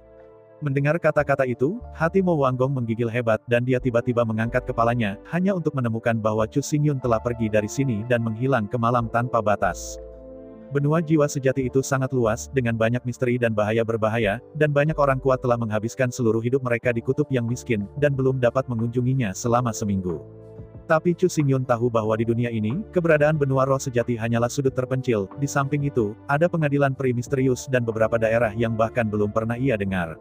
Mendengar kata-kata itu, hati Mo Wanggong menggigil hebat, dan dia tiba-tiba mengangkat kepalanya, hanya untuk menemukan bahwa Chu Xingyun telah pergi dari sini dan menghilang ke malam tanpa batas. Benua jiwa sejati itu sangat luas, dengan banyak misteri dan bahaya berbahaya, dan banyak orang kuat telah menghabiskan seluruh hidup mereka di kutub yang miskin, dan belum dapat mengunjunginya selama seminggu. Tapi Chu Xingyun tahu bahwa di dunia ini, keberadaan benua roh sejati hanyalah sudut terpencil, di samping itu, ada pengadilan peri misterius dan beberapa daerah yang bahkan belum pernah ia dengar.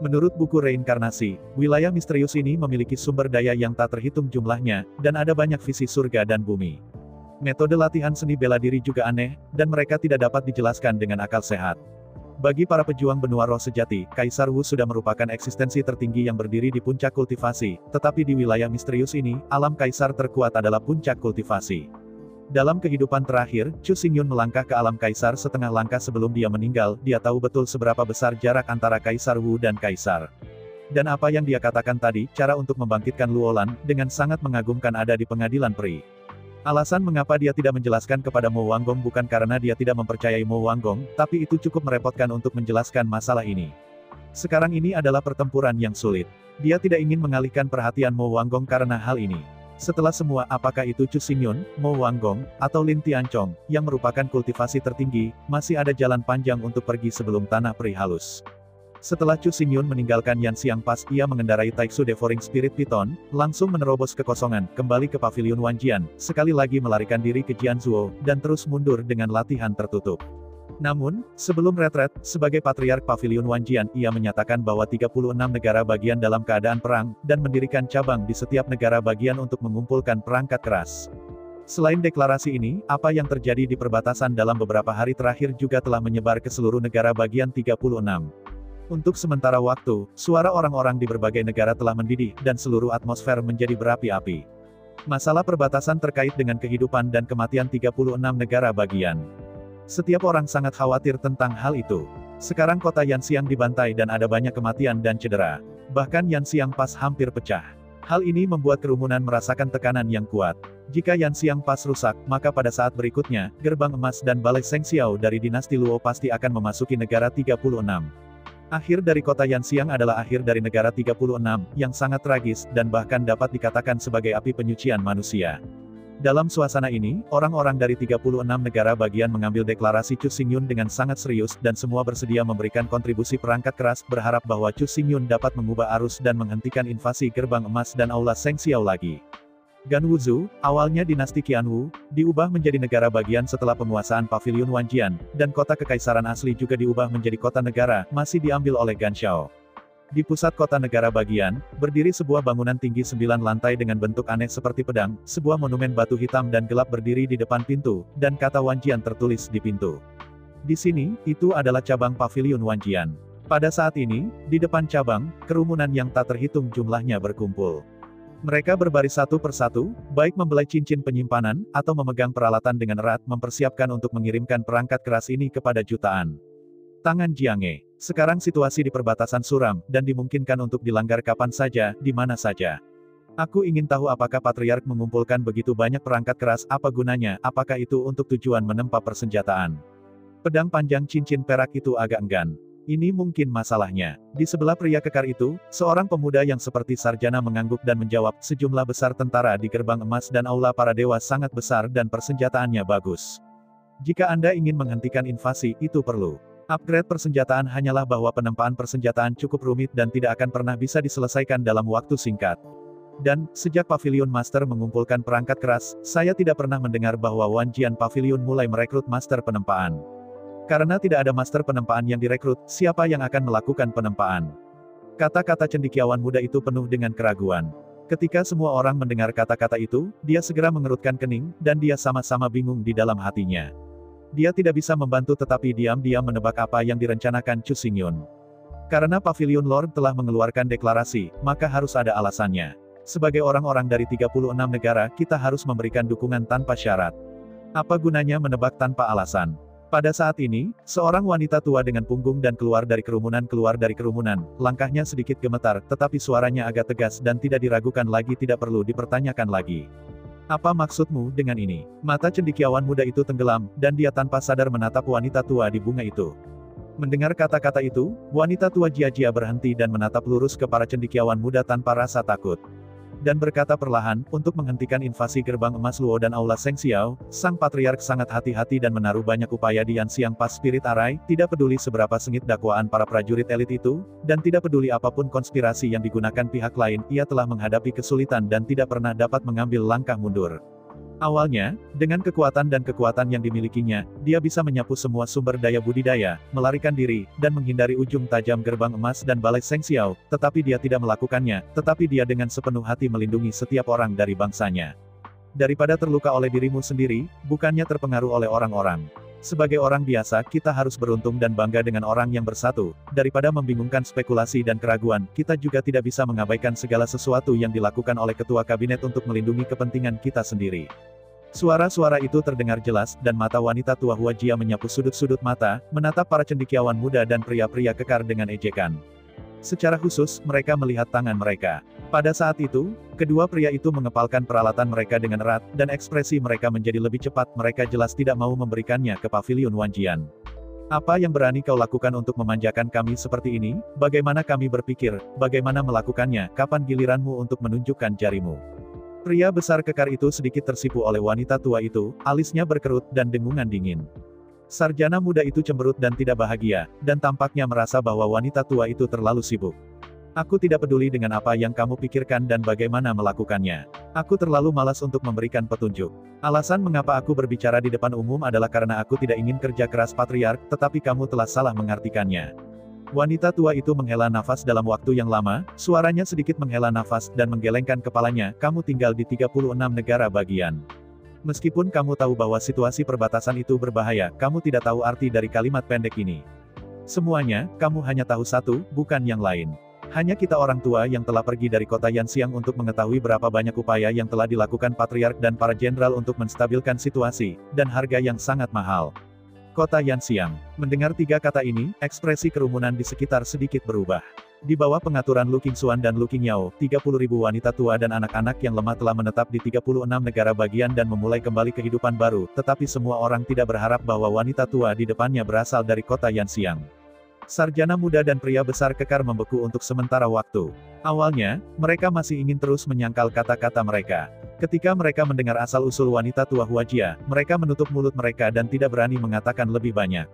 Menurut buku reinkarnasi, wilayah misterius ini memiliki sumber daya yang tak terhitung jumlahnya, dan ada banyak visi surga dan bumi. Metode latihan seni bela diri juga aneh, dan mereka tidak dapat dijelaskan dengan akal sehat. Bagi para pejuang benua roh sejati, Kaisar Wu sudah merupakan eksistensi tertinggi yang berdiri di puncak kultivasi, tetapi di wilayah misterius ini, alam Kaisar terkuat adalah puncak kultivasi. Dalam kehidupan terakhir, Chu Xingyun melangkah ke alam Kaisar setengah langkah sebelum dia meninggal, dia tahu betul seberapa besar jarak antara Kaisar Wu dan Kaisar. Dan apa yang dia katakan tadi, cara untuk membangkitkan Luolan, dengan sangat mengagumkan ada di pengadilan peri. Alasan mengapa dia tidak menjelaskan kepada Mo Wanggong bukan karena dia tidak mempercayai Mo Wanggong, tapi itu cukup merepotkan untuk menjelaskan masalah ini. Sekarang ini adalah pertempuran yang sulit. Dia tidak ingin mengalihkan perhatian Mo Wanggong karena hal ini. Setelah semua, apakah itu Chu Xingyun, Mo Wanggong, atau Lin Tianchong, yang merupakan kultivasi tertinggi, masih ada jalan panjang untuk pergi sebelum tanah peri halus. Setelah Chu Xingyun meninggalkan Yan Xiangpas, ia mengendarai Taixu Devouring Spirit Python, langsung menerobos kekosongan, kembali ke pavilion Wanjian, sekali lagi melarikan diri ke Jianzhuo, dan terus mundur dengan latihan tertutup. Namun, sebelum retret, sebagai Patriark Pavilion Wanjian, ia menyatakan bahwa 36 negara bagian dalam keadaan perang, dan mendirikan cabang di setiap negara bagian untuk mengumpulkan perangkat keras. Selain deklarasi ini, apa yang terjadi di perbatasan dalam beberapa hari terakhir juga telah menyebar ke seluruh negara bagian 36. Untuk sementara waktu, suara orang-orang di berbagai negara telah mendidih, dan seluruh atmosfer menjadi berapi-api. Masalah perbatasan terkait dengan kehidupan dan kematian 36 negara bagian. Setiap orang sangat khawatir tentang hal itu. Sekarang kota Yanxiang dibantai dan ada banyak kematian dan cedera. Bahkan Yan Xiangpas hampir pecah. Hal ini membuat kerumunan merasakan tekanan yang kuat. Jika Yanxiang Pass rusak, maka pada saat berikutnya, gerbang emas dan balai Shengxiao dari dinasti Luo pasti akan memasuki negara 36. Akhir dari kota Yanxiang adalah akhir dari negara 36, yang sangat tragis, dan bahkan dapat dikatakan sebagai api penyucian manusia. Dalam suasana ini, orang-orang dari 36 negara bagian mengambil deklarasi Chu Xingyun dengan sangat serius dan semua bersedia memberikan kontribusi perangkat keras berharap bahwa Chu Xingyun dapat mengubah arus dan menghentikan invasi gerbang emas dan aula Shengxiao lagi. Ganwuzhou, awalnya dinasti Qianwu, diubah menjadi negara bagian setelah penguasaan Paviliun Wanjian, dan kota kekaisaran asli juga diubah menjadi kota negara, masih diambil oleh Ganshao. Di pusat kota negara bagian, berdiri sebuah bangunan tinggi 9 lantai dengan bentuk aneh seperti pedang, sebuah monumen batu hitam dan gelap berdiri di depan pintu, dan kata Wanjian tertulis di pintu. Di sini, itu adalah cabang Paviliun Wanjian. Pada saat ini, di depan cabang, kerumunan yang tak terhitung jumlahnya berkumpul. Mereka berbaris satu persatu, baik membelai cincin penyimpanan, atau memegang peralatan dengan erat mempersiapkan untuk mengirimkan perangkat keras ini kepada jutaan. Tangan Jiange. Sekarang situasi di perbatasan suram, dan dimungkinkan untuk dilanggar kapan saja, di mana saja. Aku ingin tahu apakah Patriark mengumpulkan begitu banyak perangkat keras, apa gunanya, apakah itu untuk tujuan menempa persenjataan. Pedang panjang cincin perak itu agak enggan. Ini mungkin masalahnya. Di sebelah pria kekar itu, seorang pemuda yang seperti sarjana mengangguk dan menjawab, sejumlah besar tentara di gerbang emas dan aula para dewa sangat besar dan persenjataannya bagus. Jika Anda ingin menghentikan invasi, itu perlu. Upgrade persenjataan hanyalah bahwa penempaan persenjataan cukup rumit dan tidak akan pernah bisa diselesaikan dalam waktu singkat. Dan, sejak Pavilion Master mengumpulkan perangkat keras, saya tidak pernah mendengar bahwa Wanjian Pavilion mulai merekrut master penempaan. Karena tidak ada master penempaan yang direkrut, siapa yang akan melakukan penempaan? Kata-kata cendekiawan muda itu penuh dengan keraguan. Ketika semua orang mendengar kata-kata itu, dia segera mengerutkan kening, dan dia sama-sama bingung di dalam hatinya. Dia tidak bisa membantu tetapi diam-diam menebak apa yang direncanakan Chu Xingyun. Karena Pavilion Lord telah mengeluarkan deklarasi, maka harus ada alasannya. Sebagai orang-orang dari 36 negara, kita harus memberikan dukungan tanpa syarat. Apa gunanya menebak tanpa alasan? Pada saat ini, seorang wanita tua dengan punggung dan keluar dari kerumunan, langkahnya sedikit gemetar, tetapi suaranya agak tegas dan tidak diragukan lagi, tidak perlu dipertanyakan lagi. Apa maksudmu dengan ini? Mata cendekiawan muda itu tenggelam, dan dia tanpa sadar menatap wanita tua di bunga itu. Mendengar kata-kata itu, wanita tua jia-jia berhenti dan menatap lurus ke para cendekiawan muda tanpa rasa takut. Dan berkata perlahan, untuk menghentikan invasi gerbang emas Luo dan aula Shengxiao, sang patriark sangat hati-hati dan menaruh banyak upaya di Yanxiang Pass Spirit Array, tidak peduli seberapa sengit dakwaan para prajurit elit itu, dan tidak peduli apapun konspirasi yang digunakan pihak lain, ia telah menghadapi kesulitan dan tidak pernah dapat mengambil langkah mundur. Awalnya, dengan kekuatan yang dimilikinya, dia bisa menyapu semua sumber daya budidaya, melarikan diri, dan menghindari ujung tajam gerbang emas dan balai Shengxiao, tetapi dia tidak melakukannya, tetapi dia dengan sepenuh hati melindungi setiap orang dari bangsanya. Daripada terluka oleh dirimu sendiri, bukannya terpengaruh oleh orang-orang. Sebagai orang biasa, kita harus beruntung dan bangga dengan orang yang bersatu, daripada membingungkan spekulasi dan keraguan, kita juga tidak bisa mengabaikan segala sesuatu yang dilakukan oleh ketua kabinet untuk melindungi kepentingan kita sendiri. Suara-suara itu terdengar jelas, dan mata wanita tua Huajia menyapu sudut-sudut mata, menatap para cendekiawan muda dan pria-pria kekar dengan ejekan. Secara khusus, mereka melihat tangan mereka. Pada saat itu, kedua pria itu mengepalkan peralatan mereka dengan erat, dan ekspresi mereka menjadi lebih cepat, mereka jelas tidak mau memberikannya ke Pavilion Wanjian. Apa yang berani kau lakukan untuk memanjakan kami seperti ini? Bagaimana kami berpikir, bagaimana melakukannya, kapan giliranmu untuk menunjukkan jarimu? Pria besar kekar itu sedikit tersipu oleh wanita tua itu, alisnya berkerut dan dengungan dingin. Sarjana muda itu cemberut dan tidak bahagia, dan tampaknya merasa bahwa wanita tua itu terlalu sibuk. Aku tidak peduli dengan apa yang kamu pikirkan dan bagaimana melakukannya. Aku terlalu malas untuk memberikan petunjuk. Alasan mengapa aku berbicara di depan umum adalah karena aku tidak ingin kerja keras patriark, tetapi kamu telah salah mengartikannya. Wanita tua itu menghela nafas dalam waktu yang lama, suaranya sedikit menghela nafas dan menggelengkan kepalanya, kamu tinggal di 36 negara bagian. Meskipun kamu tahu bahwa situasi perbatasan itu berbahaya, kamu tidak tahu arti dari kalimat pendek ini. Semuanya, kamu hanya tahu satu, bukan yang lain. Hanya kita orang tua yang telah pergi dari kota Yanxiang untuk mengetahui berapa banyak upaya yang telah dilakukan patriark dan para jenderal untuk menstabilkan situasi, dan harga yang sangat mahal. Kota Yanxiang. Mendengar tiga kata ini, ekspresi kerumunan di sekitar sedikit berubah. Di bawah pengaturan Lu Qingxuan dan Lu Qingyao, 30.000 wanita tua dan anak-anak yang lemah telah menetap di 36 negara bagian dan memulai kembali kehidupan baru, tetapi semua orang tidak berharap bahwa wanita tua di depannya berasal dari kota Yanxiang. Sarjana muda dan pria besar kekar membeku untuk sementara waktu. Awalnya, mereka masih ingin terus menyangkal kata-kata mereka. Ketika mereka mendengar asal-usul wanita tua Huajia, mereka menutup mulut mereka dan tidak berani mengatakan lebih banyak.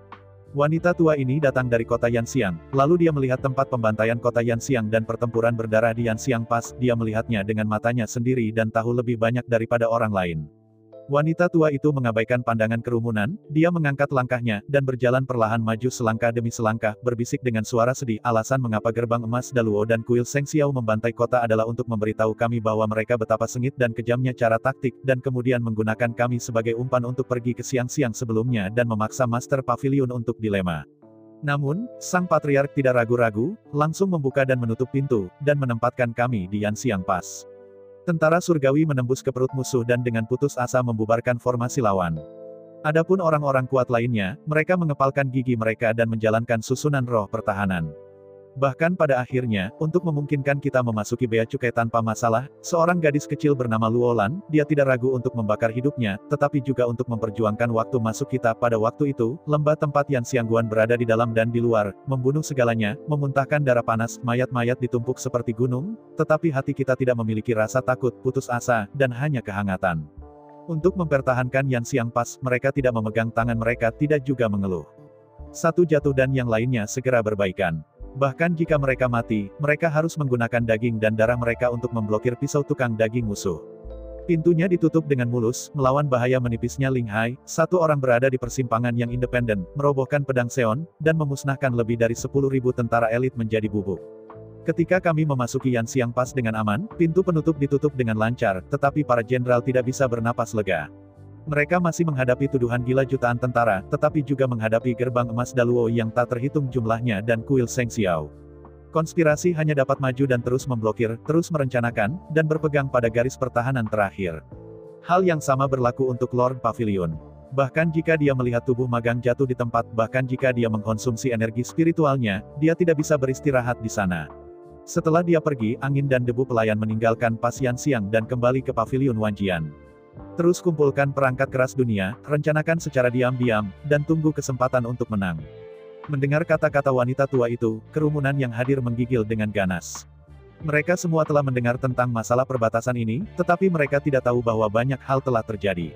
Wanita tua ini datang dari kota Yanxiang, lalu dia melihat tempat pembantaian kota Yanxiang dan pertempuran berdarah di Yanxiang Pass. Dia melihatnya dengan matanya sendiri dan tahu lebih banyak daripada orang lain. Wanita tua itu mengabaikan pandangan kerumunan, dia mengangkat langkahnya, dan berjalan perlahan maju selangkah demi selangkah, berbisik dengan suara sedih. Alasan mengapa gerbang emas Daluo dan kuil Seng Xiao membantai kota adalah untuk memberitahu kami bahwa mereka betapa sengit dan kejamnya cara taktik, dan kemudian menggunakan kami sebagai umpan untuk pergi ke siang-siang sebelumnya dan memaksa Master Pavilion untuk dilema. Namun, sang patriark tidak ragu-ragu, langsung membuka dan menutup pintu, dan menempatkan kami di Yanxiang Pass. Tentara surgawi menembus ke perut musuh dan dengan putus asa membubarkan formasi lawan. Adapun orang-orang kuat lainnya, mereka mengepalkan gigi mereka dan menjalankan susunan roh pertahanan. Bahkan pada akhirnya, untuk memungkinkan kita memasuki bea cukai tanpa masalah, seorang gadis kecil bernama Luolan, dia tidak ragu untuk membakar hidupnya, tetapi juga untuk memperjuangkan waktu masuk kita. Pada waktu itu, lembah tempat Yanxiangguan berada di dalam dan di luar, membunuh segalanya, memuntahkan darah panas, mayat-mayat ditumpuk seperti gunung, tetapi hati kita tidak memiliki rasa takut, putus asa, dan hanya kehangatan. Untuk mempertahankan Yanxiang Pass, mereka tidak memegang tangan mereka, tidak juga mengeluh. Satu jatuh dan yang lainnya segera berbaikan. Bahkan jika mereka mati, mereka harus menggunakan daging dan darah mereka untuk memblokir pisau tukang daging musuh. Pintunya ditutup dengan mulus, melawan bahaya menipisnya Ling Hai, satu orang berada di persimpangan yang independen, merobohkan pedang Seon, dan memusnahkan lebih dari 10.000 tentara elit menjadi bubuk. Ketika kami memasuki Yanxiang Pass dengan aman, pintu penutup ditutup dengan lancar, tetapi para jenderal tidak bisa bernapas lega. Mereka masih menghadapi tuduhan gila jutaan tentara, tetapi juga menghadapi gerbang emas Daluo yang tak terhitung jumlahnya dan kuil Seng Xiao. Konspirasi hanya dapat maju dan terus memblokir, terus merencanakan, dan berpegang pada garis pertahanan terakhir. Hal yang sama berlaku untuk Lord Pavilion. Bahkan jika dia melihat tubuh magang jatuh di tempat, bahkan jika dia mengkonsumsi energi spiritualnya, dia tidak bisa beristirahat di sana. Setelah dia pergi, angin dan debu pelayan meninggalkan Pas Yanxiang dan kembali ke Pavilion Wanjian. Terus kumpulkan perangkat keras dunia, rencanakan secara diam-diam, dan tunggu kesempatan untuk menang. Mendengar kata-kata wanita tua itu, kerumunan yang hadir menggigil dengan ganas. Mereka semua telah mendengar tentang masalah perbatasan ini, tetapi mereka tidak tahu bahwa banyak hal telah terjadi.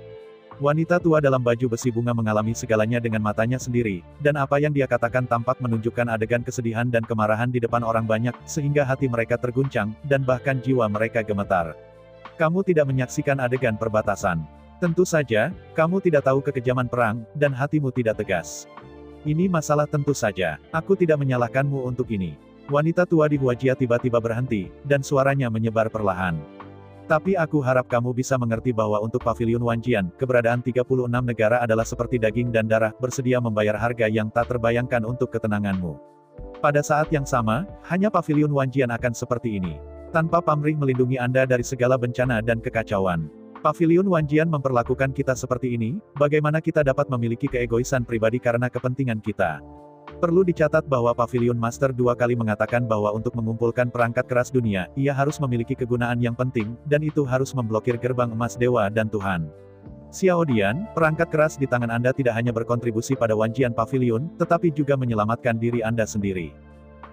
Wanita tua dalam baju besi bunga mengalami segalanya dengan matanya sendiri, dan apa yang dia katakan tampak menunjukkan adegan kesedihan dan kemarahan di depan orang banyak, sehingga hati mereka terguncang, dan bahkan jiwa mereka gemetar. Kamu tidak menyaksikan adegan perbatasan. Tentu saja, kamu tidak tahu kekejaman perang, dan hatimu tidak tegas. Ini masalah tentu saja. Aku tidak menyalahkanmu untuk ini. Wanita tua di Huajia tiba-tiba berhenti, dan suaranya menyebar perlahan. Tapi aku harap kamu bisa mengerti bahwa untuk Pavilion Wanjian, keberadaan 36 negara adalah seperti daging dan darah, bersedia membayar harga yang tak terbayangkan untuk ketenanganmu. Pada saat yang sama, hanya Pavilion Wanjian akan seperti ini. Tanpa pamrih melindungi Anda dari segala bencana dan kekacauan. Pavilion Wanjian memperlakukan kita seperti ini, bagaimana kita dapat memiliki keegoisan pribadi karena kepentingan kita. Perlu dicatat bahwa Pavilion Master 2 kali mengatakan bahwa untuk mengumpulkan perangkat keras dunia, ia harus memiliki kegunaan yang penting, dan itu harus memblokir gerbang emas dewa dan Tuhan. Xiao Dian, perangkat keras di tangan Anda tidak hanya berkontribusi pada Wanjian Pavilion, tetapi juga menyelamatkan diri Anda sendiri.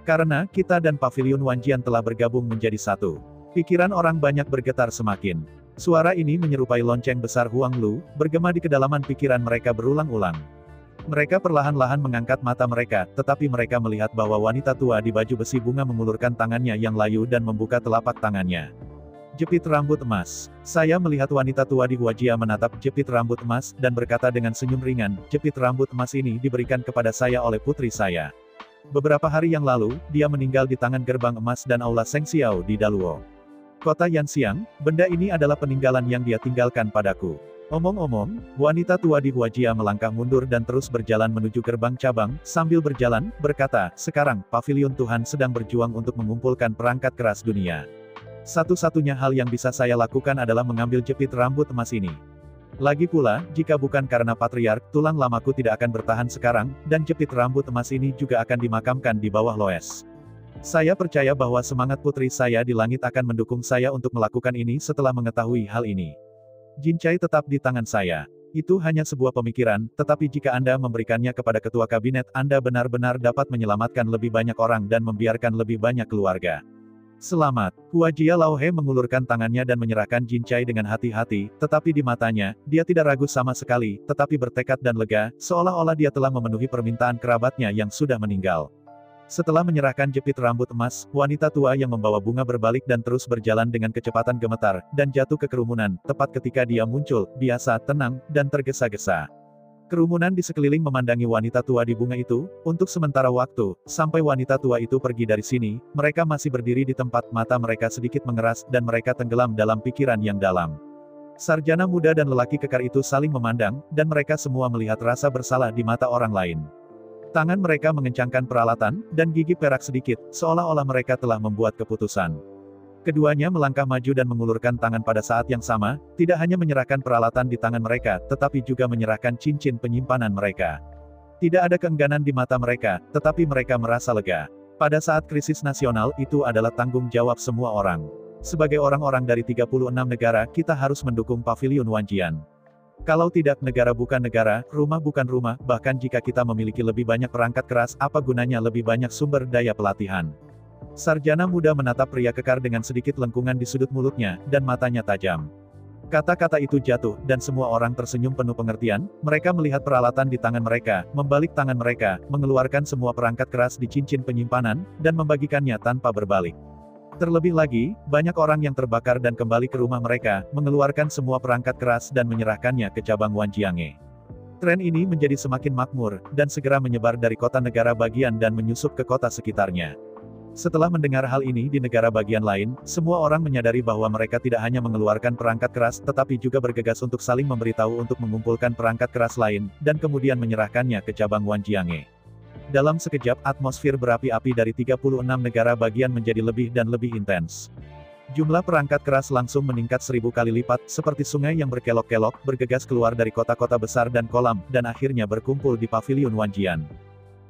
Karena kita dan Pavilion Wanjian telah bergabung menjadi satu. Pikiran orang banyak bergetar semakin. Suara ini menyerupai lonceng besar Huang Lu, bergema di kedalaman pikiran mereka berulang-ulang. Mereka perlahan-lahan mengangkat mata mereka, tetapi mereka melihat bahwa wanita tua di baju besi bunga mengulurkan tangannya yang layu dan membuka telapak tangannya. Jepit rambut emas. Saya melihat wanita tua di Huajia menatap jepit rambut emas, dan berkata dengan senyum ringan, jepit rambut emas ini diberikan kepada saya oleh putri saya. Beberapa hari yang lalu, dia meninggal di tangan gerbang emas dan aula Seng Xiao di Daluo. Kota Yanxiang, benda ini adalah peninggalan yang dia tinggalkan padaku. Omong-omong, wanita tua di Huajia melangkah mundur dan terus berjalan menuju gerbang cabang, sambil berjalan, berkata, sekarang, Pavilion Tuhan sedang berjuang untuk mengumpulkan perangkat keras dunia. Satu-satunya hal yang bisa saya lakukan adalah mengambil jepit rambut emas ini. Lagi pula, jika bukan karena patriark, tulang lamaku tidak akan bertahan sekarang, dan jepit rambut emas ini juga akan dimakamkan di bawah Loes. Saya percaya bahwa semangat putri saya di langit akan mendukung saya untuk melakukan ini setelah mengetahui hal ini. Jincai tetap di tangan saya. Itu hanya sebuah pemikiran, tetapi jika Anda memberikannya kepada ketua kabinet, Anda benar-benar dapat menyelamatkan lebih banyak orang dan membiarkan lebih banyak keluarga. Selamat. Hua Jia Laohe mengulurkan tangannya dan menyerahkan Jincai dengan hati-hati, tetapi di matanya, dia tidak ragu sama sekali, tetapi bertekad dan lega, seolah-olah dia telah memenuhi permintaan kerabatnya yang sudah meninggal. Setelah menyerahkan jepit rambut emas, wanita tua yang membawa bunga berbalik dan terus berjalan dengan kecepatan gemetar, dan jatuh ke kerumunan, tepat ketika dia muncul, biasa, tenang, dan tergesa-gesa. Kerumunan di sekeliling memandangi wanita tua di bunga itu, untuk sementara waktu, sampai wanita tua itu pergi dari sini, mereka masih berdiri di tempat, mata mereka sedikit mengeras, dan mereka tenggelam dalam pikiran yang dalam. Sarjana muda dan lelaki kekar itu saling memandang, dan mereka semua melihat rasa bersalah di mata orang lain. Tangan mereka mengencangkan peralatan, dan gigi perak sedikit, seolah-olah mereka telah membuat keputusan. Keduanya melangkah maju dan mengulurkan tangan pada saat yang sama, tidak hanya menyerahkan peralatan di tangan mereka, tetapi juga menyerahkan cincin penyimpanan mereka. Tidak ada keengganan di mata mereka, tetapi mereka merasa lega. Pada saat krisis nasional, itu adalah tanggung jawab semua orang. Sebagai orang-orang dari 36 negara, kita harus mendukung Paviliun Wanjian. Kalau tidak, negara bukan negara, rumah bukan rumah, bahkan jika kita memiliki lebih banyak perangkat keras, apa gunanya lebih banyak sumber daya pelatihan? Sarjana muda menatap pria kekar dengan sedikit lengkungan di sudut mulutnya, dan matanya tajam. Kata-kata itu jatuh, dan semua orang tersenyum penuh pengertian, mereka melihat peralatan di tangan mereka, membalik tangan mereka, mengeluarkan semua perangkat keras di cincin penyimpanan, dan membagikannya tanpa berbalik. Terlebih lagi, banyak orang yang terbakar dan kembali ke rumah mereka, mengeluarkan semua perangkat keras dan menyerahkannya ke cabang Wanjiange. Tren ini menjadi semakin makmur, dan segera menyebar dari kota negara bagian dan menyusup ke kota sekitarnya. Setelah mendengar hal ini di negara bagian lain, semua orang menyadari bahwa mereka tidak hanya mengeluarkan perangkat keras, tetapi juga bergegas untuk saling memberitahu untuk mengumpulkan perangkat keras lain, dan kemudian menyerahkannya ke cabang Wanjiange. Dalam sekejap, atmosfer berapi-api dari 36 negara bagian menjadi lebih dan lebih intens. Jumlah perangkat keras langsung meningkat 1000 kali lipat, seperti sungai yang berkelok-kelok, bergegas keluar dari kota-kota besar dan kolam, dan akhirnya berkumpul di Paviliun Wanjian.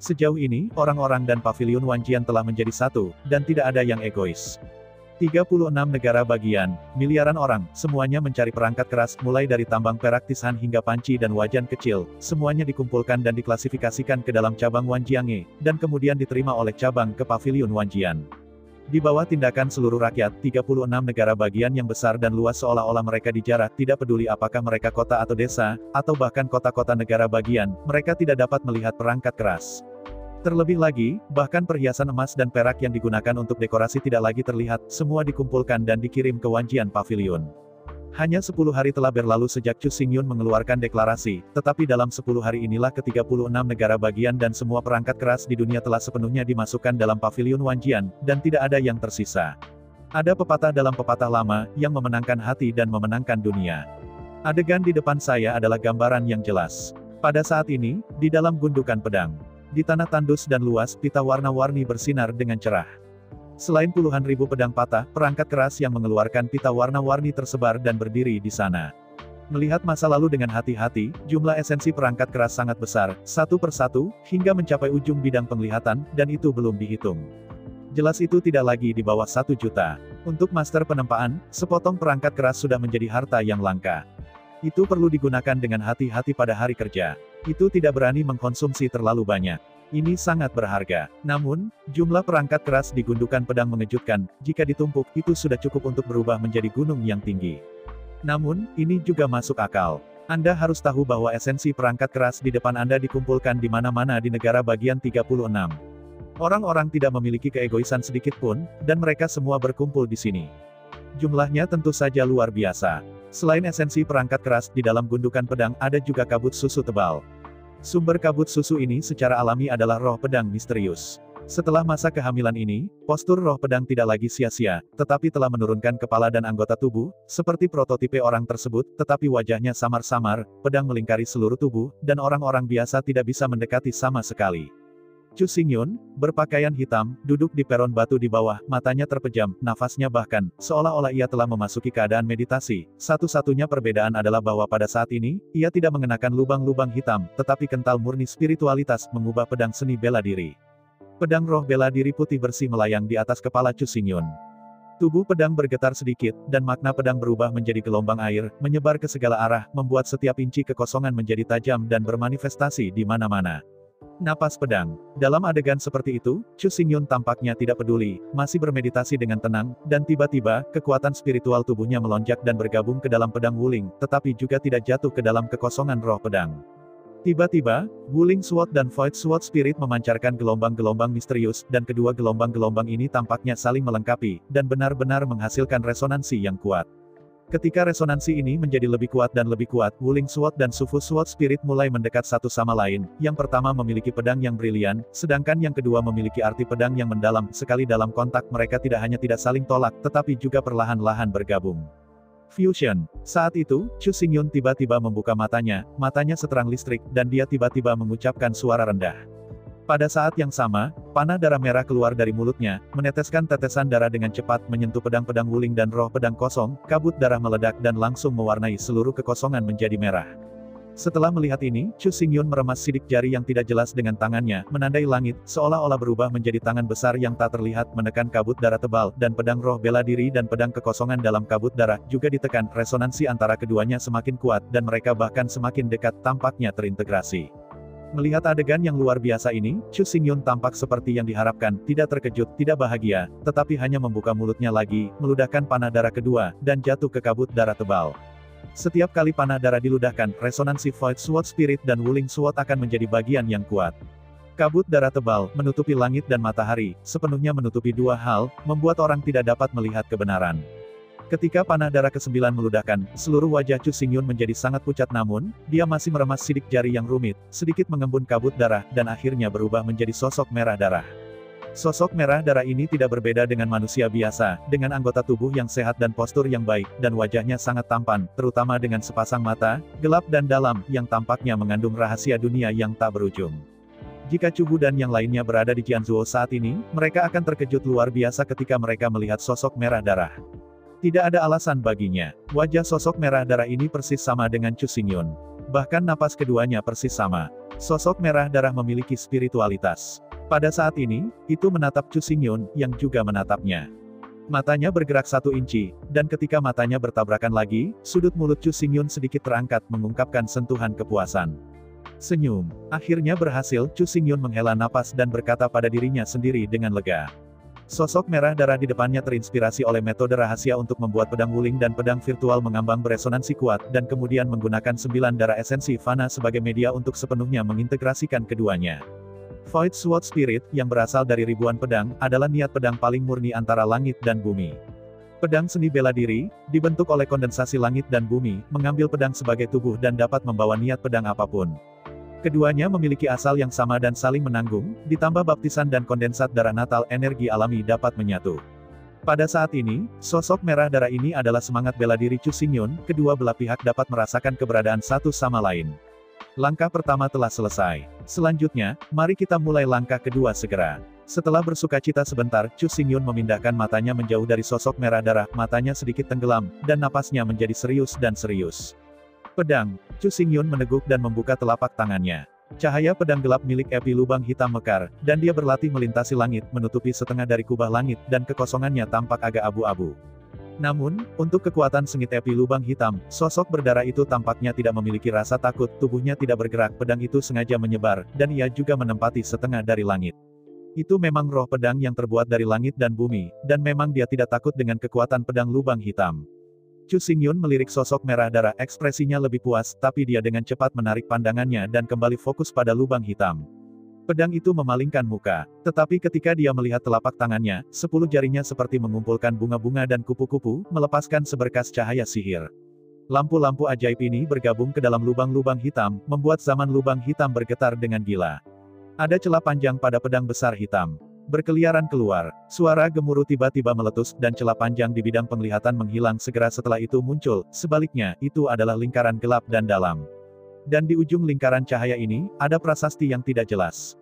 Sejauh ini, orang-orang dan Paviliun Wanjian telah menjadi satu, dan tidak ada yang egois. 36 negara bagian, miliaran orang, semuanya mencari perangkat keras, mulai dari tambang perak Tishan hingga panci dan wajan kecil, semuanya dikumpulkan dan diklasifikasikan ke dalam cabang Wanjiange, dan kemudian diterima oleh cabang ke Paviliun Wanjian. Di bawah tindakan seluruh rakyat, 36 negara bagian yang besar dan luas seolah-olah mereka dijarah, tidak peduli apakah mereka kota atau desa, atau bahkan kota-kota negara bagian, mereka tidak dapat melihat perangkat keras. Terlebih lagi, bahkan perhiasan emas dan perak yang digunakan untuk dekorasi tidak lagi terlihat, semua dikumpulkan dan dikirim ke Wanjian Pavilion. Hanya 10 hari telah berlalu sejak Chu Xingyun mengeluarkan deklarasi, tetapi dalam 10 hari inilah ke-36 negara bagian dan semua perangkat keras di dunia telah sepenuhnya dimasukkan dalam Pavilion Wanjian, dan tidak ada yang tersisa. Ada pepatah dalam pepatah lama, yang memenangkan hati dan memenangkan dunia. Adegan di depan saya adalah gambaran yang jelas. Pada saat ini, di dalam gundukan pedang. Di tanah tandus dan luas, pita warna-warni bersinar dengan cerah. Selain puluhan ribu pedang patah, perangkat keras yang mengeluarkan pita warna-warni tersebar dan berdiri di sana. Melihat masa lalu dengan hati-hati, jumlah esensi perangkat keras sangat besar, satu persatu, hingga mencapai ujung bidang penglihatan, dan itu belum dihitung. Jelas itu tidak lagi di bawah 1 juta. Untuk master penempaan, sepotong perangkat keras sudah menjadi harta yang langka. Itu perlu digunakan dengan hati-hati pada hari kerja. Itu tidak berani mengkonsumsi terlalu banyak. Ini sangat berharga. Namun, jumlah perangkat keras di gundukan pedang mengejutkan, jika ditumpuk, itu sudah cukup untuk berubah menjadi gunung yang tinggi. Namun, ini juga masuk akal. Anda harus tahu bahwa esensi perangkat keras di depan Anda dikumpulkan di mana-mana di negara bagian 36. Orang-orang tidak memiliki keegoisan sedikit pun, dan mereka semua berkumpul di sini. Jumlahnya tentu saja luar biasa. Selain esensi perangkat keras, di dalam gundukan pedang, ada juga kabut susu tebal. Sumber kabut susu ini secara alami adalah roh pedang misterius. Setelah masa kehamilan ini, postur roh pedang tidak lagi sia-sia, tetapi telah menurunkan kepala dan anggota tubuh, seperti prototipe orang tersebut, tetapi wajahnya samar-samar, pedang melingkari seluruh tubuh, dan orang-orang biasa tidak bisa mendekati sama sekali. Chu Xingyun, berpakaian hitam, duduk di peron batu di bawah, matanya terpejam, nafasnya bahkan, seolah-olah ia telah memasuki keadaan meditasi. Satu-satunya perbedaan adalah bahwa pada saat ini, ia tidak mengenakan lubang-lubang hitam, tetapi kental murni spiritualitas, mengubah pedang seni bela diri. Pedang roh bela diri putih bersih melayang di atas kepala Chu Xingyun. Tubuh pedang bergetar sedikit, dan makna pedang berubah menjadi gelombang air, menyebar ke segala arah, membuat setiap inci kekosongan menjadi tajam dan bermanifestasi di mana-mana. Napas pedang. Dalam adegan seperti itu, Chu Xingyun tampaknya tidak peduli, masih bermeditasi dengan tenang, dan tiba-tiba, kekuatan spiritual tubuhnya melonjak dan bergabung ke dalam pedang Wuling, tetapi juga tidak jatuh ke dalam kekosongan roh pedang. Tiba-tiba, Wuling Sword dan Void Sword Spirit memancarkan gelombang-gelombang misterius, dan kedua gelombang-gelombang ini tampaknya saling melengkapi, dan benar-benar menghasilkan resonansi yang kuat. Ketika resonansi ini menjadi lebih kuat dan lebih kuat, Wuling Sword dan Sufu Sword Spirit mulai mendekat satu sama lain. Yang pertama memiliki pedang yang brilian, sedangkan yang kedua memiliki arti pedang yang mendalam. Sekali dalam kontak mereka tidak hanya tidak saling tolak, tetapi juga perlahan-lahan bergabung. Fusion. Saat itu, Chu Xingyun tiba-tiba membuka matanya seterang listrik, dan dia tiba-tiba mengucapkan suara rendah. Pada saat yang sama, panah darah merah keluar dari mulutnya, meneteskan tetesan darah dengan cepat menyentuh pedang-pedang Wuling dan roh pedang kosong, kabut darah meledak dan langsung mewarnai seluruh kekosongan menjadi merah. Setelah melihat ini, Chu Xingyun meremas sidik jari yang tidak jelas dengan tangannya, menandai langit, seolah-olah berubah menjadi tangan besar yang tak terlihat menekan kabut darah tebal, dan pedang roh bela diri dan pedang kekosongan dalam kabut darah juga ditekan. Resonansi antara keduanya semakin kuat, dan mereka bahkan semakin dekat, tampaknya terintegrasi. Melihat adegan yang luar biasa ini, Chu Xingyun tampak seperti yang diharapkan, tidak terkejut, tidak bahagia, tetapi hanya membuka mulutnya lagi, meludahkan panah darah kedua, dan jatuh ke kabut darah tebal. Setiap kali panah darah diludahkan, resonansi Void Sword Spirit dan Wuling Sword akan menjadi bagian yang kuat. Kabut darah tebal, menutupi langit dan matahari, sepenuhnya menutupi dua hal, membuat orang tidak dapat melihat kebenaran. Ketika panah darah ke-9 meludahkan, seluruh wajah Chu Xingyun menjadi sangat pucat namun, dia masih meremas sidik jari yang rumit, sedikit mengembun kabut darah, dan akhirnya berubah menjadi sosok merah darah. Sosok merah darah ini tidak berbeda dengan manusia biasa, dengan anggota tubuh yang sehat dan postur yang baik, dan wajahnya sangat tampan, terutama dengan sepasang mata, gelap dan dalam, yang tampaknya mengandung rahasia dunia yang tak berujung. Jika Chu Hu dan yang lainnya berada di Jianzhou saat ini, mereka akan terkejut luar biasa ketika mereka melihat sosok merah darah. Tidak ada alasan baginya. Wajah sosok merah darah ini persis sama dengan Chu Xingyun. Bahkan napas keduanya persis sama. Sosok merah darah memiliki spiritualitas. Pada saat ini, itu menatap Chu Xingyun, yang juga menatapnya. Matanya bergerak 1 inci, dan ketika matanya bertabrakan lagi, sudut mulut Chu Xingyun sedikit terangkat mengungkapkan sentuhan kepuasan. Senyum. Akhirnya berhasil, Chu Xingyun menghela napas dan berkata pada dirinya sendiri dengan lega. Sosok merah darah di depannya terinspirasi oleh metode rahasia untuk membuat pedang Wuling dan pedang virtual mengambang beresonansi kuat, dan kemudian menggunakan 9 darah esensi fana sebagai media untuk sepenuhnya mengintegrasikan keduanya. Void Sword Spirit, yang berasal dari ribuan pedang, adalah niat pedang paling murni antara langit dan bumi. Pedang seni bela diri, dibentuk oleh kondensasi langit dan bumi, mengambil pedang sebagai tubuh dan dapat membawa niat pedang apapun. Keduanya memiliki asal yang sama dan saling menanggung, ditambah baptisan dan kondensat darah natal, energi alami dapat menyatu. Pada saat ini, sosok merah darah ini adalah semangat bela diri Chu Xingyun, kedua belah pihak dapat merasakan keberadaan satu sama lain. Langkah pertama telah selesai. Selanjutnya, mari kita mulai langkah kedua segera. Setelah bersukacita sebentar, Chu Xingyun memindahkan matanya menjauh dari sosok merah darah, matanya sedikit tenggelam, dan napasnya menjadi serius dan serius. Pedang. Chu Xingyun meneguk dan membuka telapak tangannya. Cahaya pedang gelap milik Epi Lubang Hitam mekar, dan dia berlatih melintasi langit, menutupi setengah dari kubah langit, dan kekosongannya tampak agak abu-abu. Namun, untuk kekuatan sengit Epi Lubang Hitam, sosok berdarah itu tampaknya tidak memiliki rasa takut, tubuhnya tidak bergerak, pedang itu sengaja menyebar, dan ia juga menempati setengah dari langit. Itu memang roh pedang yang terbuat dari langit dan bumi, dan memang dia tidak takut dengan kekuatan pedang Lubang Hitam. Chu Xingyun melirik sosok merah darah, ekspresinya lebih puas, tapi dia dengan cepat menarik pandangannya dan kembali fokus pada lubang hitam. Pedang itu memalingkan muka. Tetapi ketika dia melihat telapak tangannya, 10 jarinya seperti mengumpulkan bunga-bunga dan kupu-kupu, melepaskan seberkas cahaya sihir. Lampu-lampu ajaib ini bergabung ke dalam lubang-lubang hitam, membuat zaman lubang hitam bergetar dengan gila. Ada celah panjang pada pedang besar hitam. Berkeliaran keluar. Suara gemuruh tiba-tiba meletus, dan celah panjang di bidang penglihatan menghilang segera setelah itu muncul. Sebaliknya, itu adalah lingkaran gelap dan dalam. Dan di ujung lingkaran cahaya ini, ada prasasti yang tidak jelas.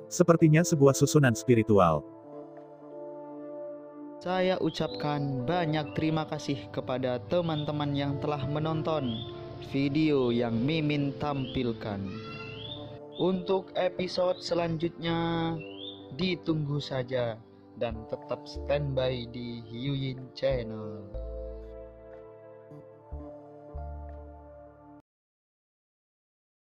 Sepertinya sebuah susunan spiritual. Saya ucapkan banyak terima kasih kepada teman-teman yang telah menonton video yang Mimin tampilkan. Untuk episode selanjutnya, Ditunggu saja dan tetap standby di Hyuyin Channel.